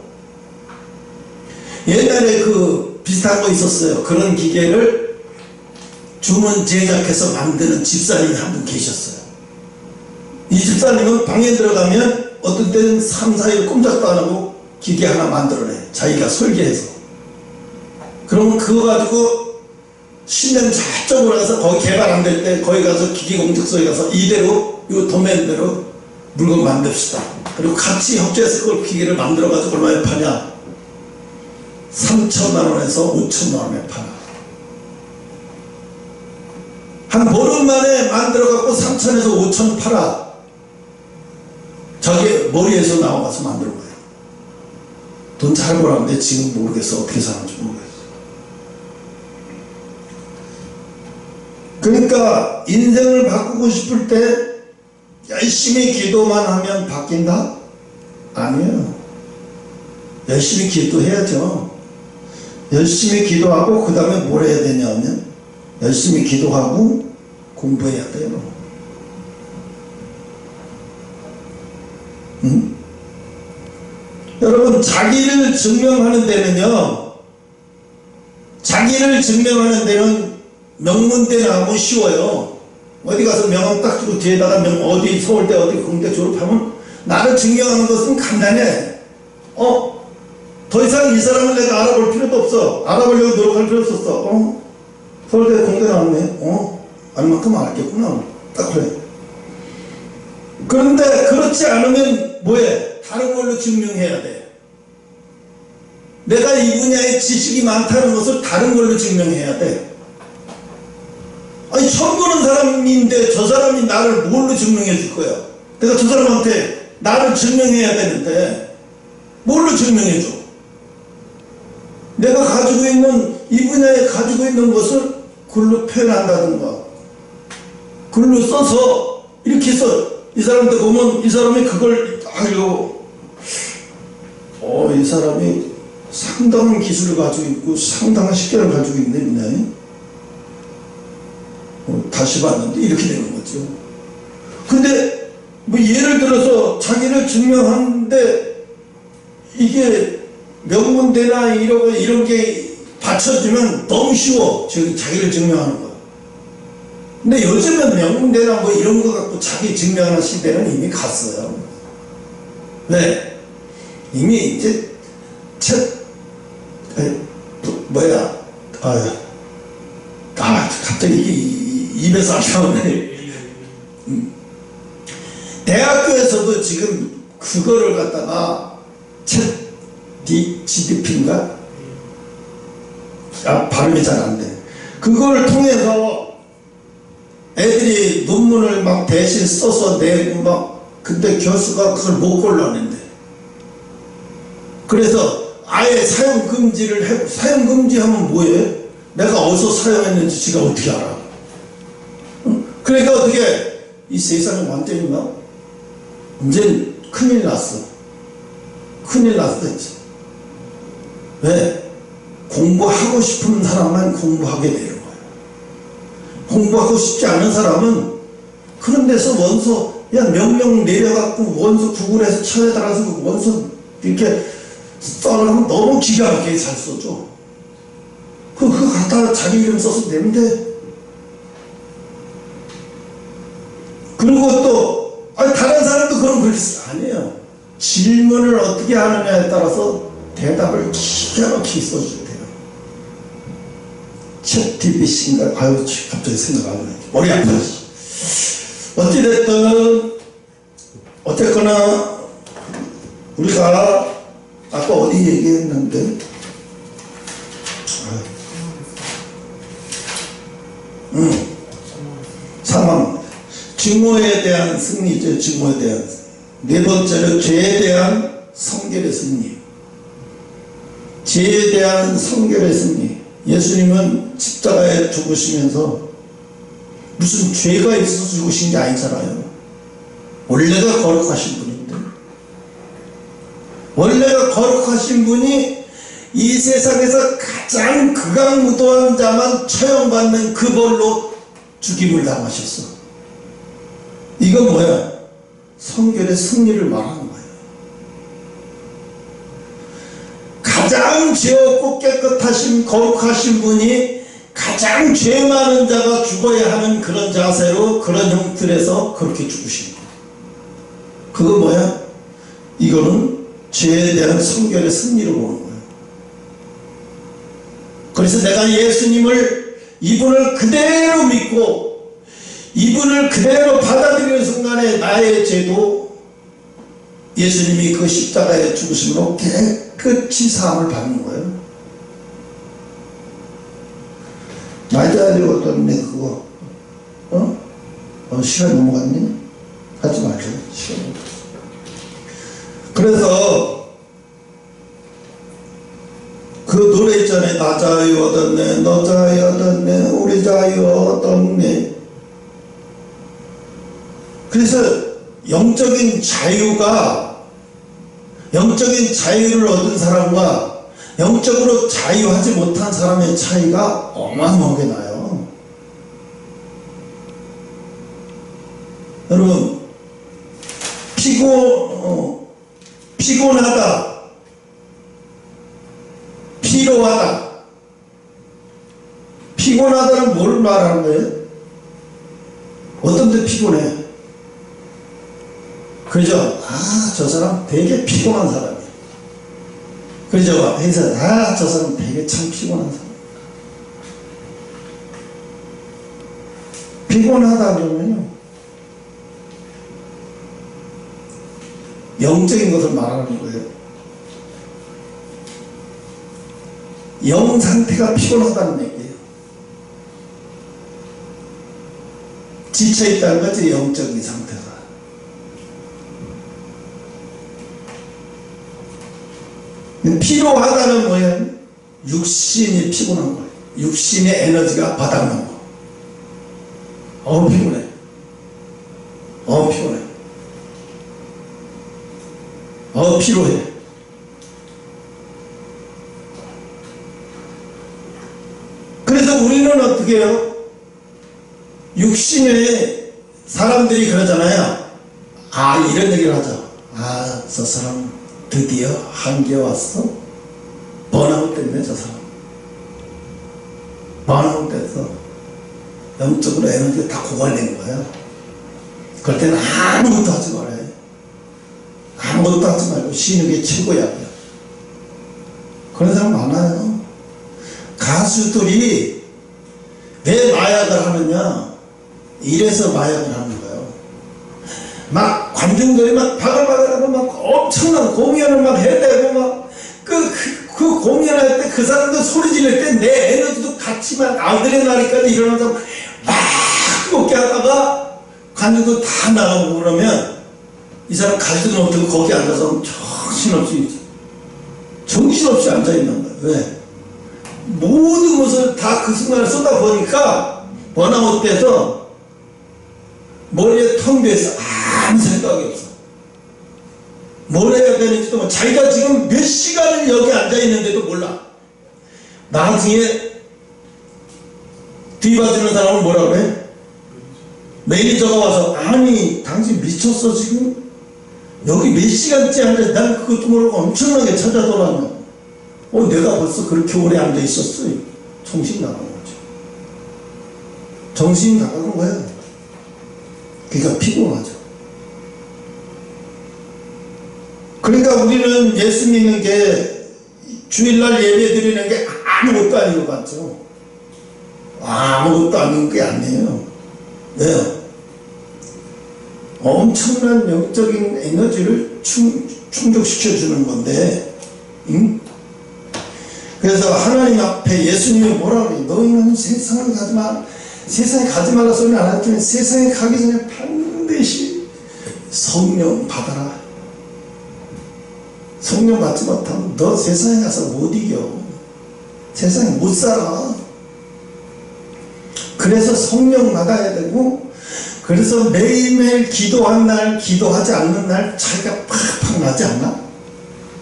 옛날에 비슷한 거 있었어요. 그런 기계를 주문 제작해서 만드는 집사님이 한 분 계셨어요. 이 집사님은 방에 들어가면 어떤 때는 3, 4일 꼼짝도 안 하고 기계 하나 만들어내. 자기가 설계해서. 그러면 그거 가지고 10년 저쪽으로 가서 거기 개발 안 될 때 거기 가서 기계공직소에 가서 이대로 이 도면대로 물건 만듭시다. 그리고 같이 협조해서 그걸 기계를 만들어 가지고 얼마에 파냐? 3천만 원에서 5천만 원에 팔아. 한 보름 만에 만들어 갖고 3천에서 5천 팔아. 자기 머리에서 나와서 만든 거예요. 돈 잘 벌었는데 지금 모르겠어. 어떻게 사는지 모르겠어. 그러니까 인생을 바꾸고 싶을 때 열심히 기도만 하면 바뀐다? 아니에요. 열심히 기도해야죠. 열심히 기도하고 그 다음에 뭘 해야 되냐면 열심히 기도하고 공부해야 돼요. 응? 여러분, 자기를 증명하는 데는요, 자기를 증명하는 데는 명문대 나오면 쉬워요. 어디 가서 명함 딱 주고 뒤에다가 어디 서울대 어디 공대 졸업하면 나를 증명하는 것은 간단해. 더 이상 이 사람을 내가 알아볼 필요도 없어. 알아보려고 노력할 필요 없었어. 서울대 공대 나왔네. 알만큼 알겠구나. 딱 그래. 그런데 그렇지 않으면 뭐해? 다른 걸로 증명해야 돼. 내가 이 분야에 지식이 많다는 것을 다른 걸로 증명해야 돼. 아니, 처음 보는 사람인데 저 사람이 나를 뭘로 증명해 줄 거야? 내가 저 사람한테 나를 증명해야 되는데 뭘로 증명해 줘? 내가 가지고 있는, 이 분야에 가지고 있는 것을 글로 표현한다든가 글로 써서 이렇게 해서 이 사람한테 보면 이 사람이 그걸 알고 이 사람이 상당한 기술을 가지고 있고 상당한 식견을 가지고 있네, 분야에. 다시 봤는데 이렇게 되는 거죠. 근데 뭐 예를 들어서 자기를 증명하는데 이게 명문대나 이런 게 받쳐주면 너무 쉬워. 자기를 증명하는 거. 근데 요즘은 명문대나 뭐 이런 거 갖고 자기 증명하는 시대는 이미 갔어요. 네. 이미 이제 갑자기 입에서 안 나오네. 대학교에서도 지금 그거를 갖다가 GDP인가? 발음이 잘 안 돼. 그걸 통해서 애들이 논문을 막 대신 써서 내고 근데 교수가 그걸 못 골라낸대. 그래서 아예 사용 금지를 해. 사용 금지하면 뭐해? 내가 어디서 사용했는지 지가 어떻게 알아? 그러니까 어떻게 이 세상은 완전히 이제 큰일 났어. 큰일 났어 이제. 왜? 공부하고 싶은 사람만 공부하게 되는 거예요. 공부하고 싶지 않은 사람은 그런 데서 원서 명령 내려갖고 원서 구글에서 쳐에 따라서 원서 이렇게 써놓으면 너무 기가 막히게 잘 써줘. 그거 갖다가 자기 이름 써서 내면 돼. 그리고 또 다른 사람도 그런 글 안 해요. 질문을 어떻게 하느냐에 따라서 대답을 기가 막히게 써주대요. 챗GPT인가? 갑자기 생각 안 나네. 머리 아파. 어쨌거나 우리가 아까 어디 얘기했는데 사망, 증오에 대한 승리죠. 증오에 대한. 네 번째는 죄에 대한 성결의 승리. 죄에 대한 성결의 승리. 예수님은 십자가에 죽으시면서 무슨 죄가 있어서 죽으신 게 아니잖아요. 원래가 거룩하신 분인데, 원래가 거룩하신 분이 이 세상에서 가장 극악무도한 자만 처형받는 그 벌로 죽임을 당하셨어. 이건 뭐야? 성결의 승리를 말하는 거예요. 가장 죄 없고 깨끗하신 거룩하신 분이 가장 죄 많은 자가 죽어야 하는 그런 자세로 그런 형틀에서 그렇게 죽으신 거예요. 그거 뭐야? 이거는 죄에 대한 성결의 승리로 보는 거예요. 그래서 내가 예수님을, 이분을 그대로 믿고 이분을 그대로 받아들이는 순간에 나의 죄도 예수님이 그 십자가에 죽으심으로 깨끗이 사함을 받는 거예요. 말자리 어떤 애 그거 시간 넘어갔니? 하지 말자. 시간 넘어갔어. 그래서 그 노래 있잖아요. 나 자유 얻었네, 너 자유 얻었네, 우리 자유 얻었네. 그래서 영적인 자유가 영적인 자유를 얻은 사람과 영적으로 자유하지 못한 사람의 차이가 어마어마하게 나요. 여러분, 피곤하다, 피로하다. 피곤하다는 뭘 말하는 거예요? 어떤 데 피곤해? 그죠? 저 사람 되게 피곤한 사람이에요. 그죠? 해서 저 사람 되게 참 피곤한 사람. 피곤하다 그러면요, 영적인 것을 말하는 거예요. 영 상태가 피곤하다는 얘기예요. 지쳐있다는 거지, 영적인 상태가. 피로하다는 뭐예요? 육신이 피곤한 거예요. 육신의 에너지가 바닥난 거. 피곤해. 피곤해. 피로해. 그래서 우리는 어떻게 해요? 육신의 사람들이 그러잖아요. 이런 얘기를 하죠. 저 사람 드디어 한계 왔어? 번아웃 때문에 저 사람. 번아웃 돼서 영적으로 에너지가 다 고갈된 거예요. 그럴 때는 아무것도 하지 말아요. 아무것도 하지 말고 쉬는 게 최고야. 그런 사람 많아요. 가수들이 왜 마약을 하느냐? 이래서 마약을 하는 거예요. 막 관중들이 막 바글바글하고 막 엄청난 공연을 막 해대고 막 그 공연할 때 그 사람들 소리 지를 때 내 에너지도 같이 막 아드레날린까지 일어나서 막 뜨겁게 하다가 관중도 다 나가고 그러면 이 사람 가수는 어떻게 거기 앉아서 정신없이 앉아있는 거예요. 왜? 모든 것을 다 그 순간에 쏟아보니까 번아웃 돼서 머리에 텅 비어있어. 아무 생각이 없어. 뭘 해야 되는지도 뭐 자기가 지금 몇 시간을 여기 앉아있는데도 몰라. 나중에 뒤봐주는 사람은 뭐라 그래? 매니저가 와서 당신 미쳤어 지금? 여기 몇 시간째 앉아있어. 난 그것도 모르고 엄청나게 찾아돌아며 내가 벌써 그렇게 오래 앉아있었어. 정신 나간 거죠. 정신이 나가는 거야. 그러니까 피곤하죠. 그러니까 우리는 예수 믿는 게 주일날 예배 드리는 게 아무것도 아닌 것 같죠. 아무것도 아닌 게 아니에요. 왜요? 엄청난 영적인 에너지를 충족시켜 주는 건데, 그래서 하나님 앞에 예수님이 뭐라 그래요? 너희는 세상에 가지 마. 세상에 가지 말라 소리는 안 했더니 세상에 가기 전에 반드시 성령 받아라. 성령 받지 못하면 너 세상에 가서 못 이겨. 세상에 못 살아. 그래서 성령 받아야 되고, 그래서 매일매일 기도한 날, 기도하지 않는 날 차이가 팍팍 나지 않나?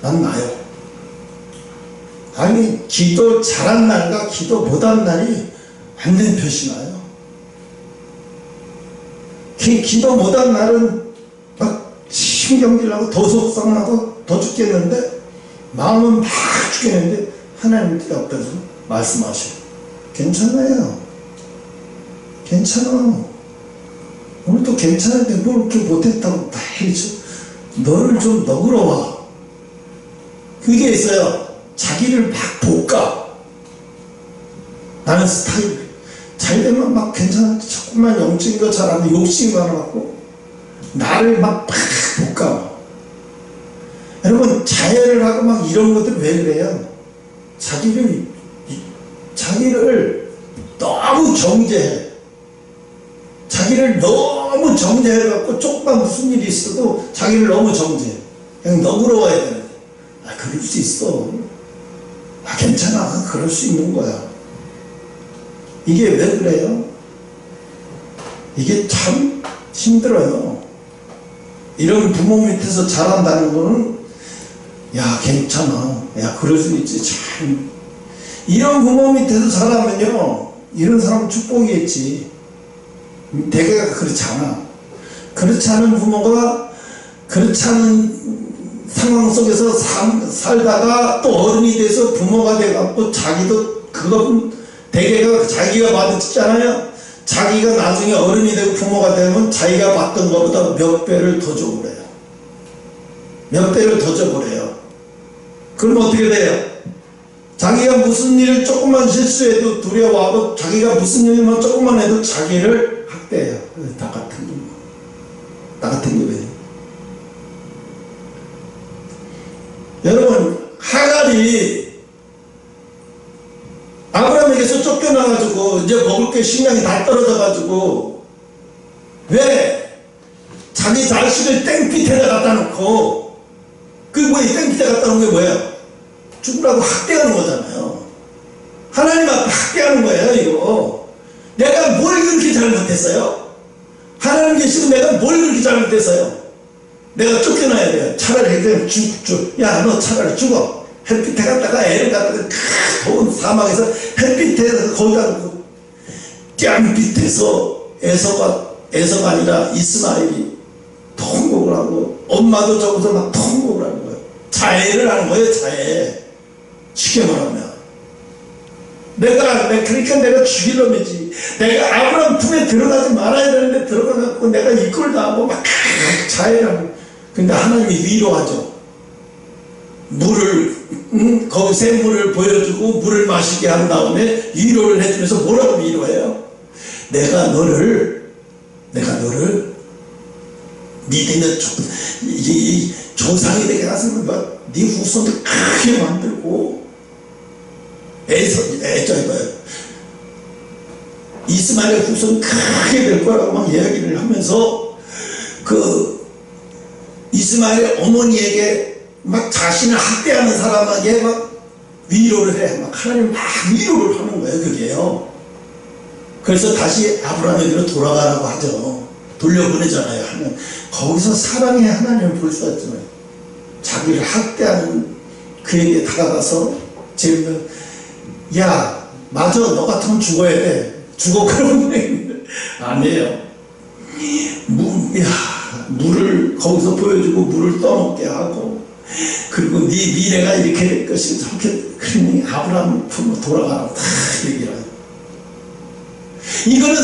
난 나요. 아니, 기도 잘한 날과 기도 못한 날이 완전히 표시 나요. 기도 못한 날은 막 신경질나고 더 속상하고 더 죽겠는데, 마음은 막 죽겠는데 하나님께 앞에서 말씀하셔요. 괜찮아요. 괜찮아. 오늘도 괜찮은데 뭘 이렇게 못했다고 다 해줘. 너를 좀 너그러워. 그게 있어요. 자기를 막 볶아. 나는 스타일 잘 되면 막 괜찮은데 조금만 영적인 거 잘하면 욕심이 많아갖고 나를 막 볶아. 여러분, 자해를 하고 막 이런 것들 왜 그래요? 자기를 너무 정죄해. 자기를 너무 정죄해갖고 조금만 무슨 일이 있어도 자기를 너무 정죄해. 그냥 너그러워야 되는데. 그럴 수 있어. 괜찮아. 그럴 수 있는 거야. 이게 왜 그래요? 이게 참 힘들어요. 이런 부모 밑에서 자란다는 거는 야 괜찮아, 야 그럴 수 있지. 참 이런 부모 밑에서 자라면요 이런 사람은 축복이겠지. 대개가 그렇지 않아. 그렇지 않은 부모가 그렇지 않은 상황 속에서 살다가 또 어른이 돼서 부모가 돼갖고 자기도 그건 대개가 자기가 받았잖아요. 자기가 나중에 어른이 되고 부모가 되면 자기가 받던 것보다 몇 배를 더 줘버려요. 몇 배를 더 줘버려요. 그럼 어떻게 돼요? 자기가 무슨 일을 조금만 실수해도 두려워하고 자기가 무슨 일만 조금만 해도 자기를 학대해요. 나 같은 게 나 같은 게 왜요? 여러분 하갈이 아브라함에게서 쫓겨나가지고 이제 먹을 게 식량이 다 떨어져가지고 왜 자기 자식을 땡빛에다 갖다 놓고 그 뭐야 땡빛에 갖다 놓은 게 뭐예요? 죽으라고 학대하는 거잖아요. 하나님 앞에 학대하는 거예요 이거. 내가 뭘 그렇게 잘못했어요? 하나님 계시고 내가 뭘 그렇게 잘못했어요? 내가 쫓겨나야 돼요. 차라리 그냥 야 너 차라리 죽어. 햇빛에 갔다가 애를 갖다가 더운 사막에서 햇빛에 거기다 땀빛에서 에서가 아니라 이스마엘이 통곡을 하고 엄마도 저기서 막 통곡을 하는 거예요. 자해를 하는 거예요. 자해. 쉽게 말하면 그러니까 내가 죽일 놈이지. 내가 아브라함 품에 들어가지 말아야 되는데 들어가갖고 내가 이걸 당하고 막 자해하고. 근데 하나님이 위로하죠. 물을 거기 샘물을 보여주고 물을 마시게 한 다음에 위로를 해주면서 뭐라고 위로해요? 내가 너를 믿으면 이 조상이 되게 하시면 네 후손들 크게 만들고 이스마엘의 후손 크게 될 거라고 막 이야기를 하면서 그 이스마엘 어머니에게 막 자신을 학대하는 사람에게 막 위로를 해. 막 하나님 막 위로를 하는 거예요, 그게요. 그래서 다시 아브라함에게로 돌아가라고 하죠. 돌려보내잖아요. 하나님. 거기서 사랑의 하나님을 볼 수가 있잖아요. 자기를 학대하는 그에게 다가가서 제일 야, 맞아, 너 같으면 죽어야 돼. 죽어, 그런 거예요. 아니에요. 물을 거기서 보여주고 물을 떠먹게 하고 그리고 네 미래가 이렇게 될 것이 저렇게 그러니 아브라함 품으로 돌아가라고 다 얘기를 하죠. 이거는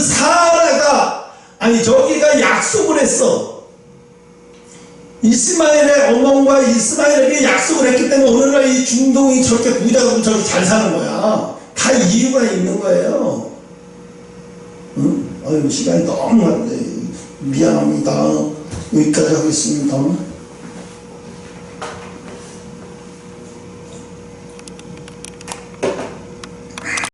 저기가 약속을 했어. 이스마엘의 어머니와 이스마엘에게 약속을 했기 때문에 오늘날 이 중동이 저렇게 부자고 저렇게 잘 사는 거야. 다 이유가 있는 거예요. 응? 시간이 너무 많네. 미안합니다. 여기까지 하겠습니다.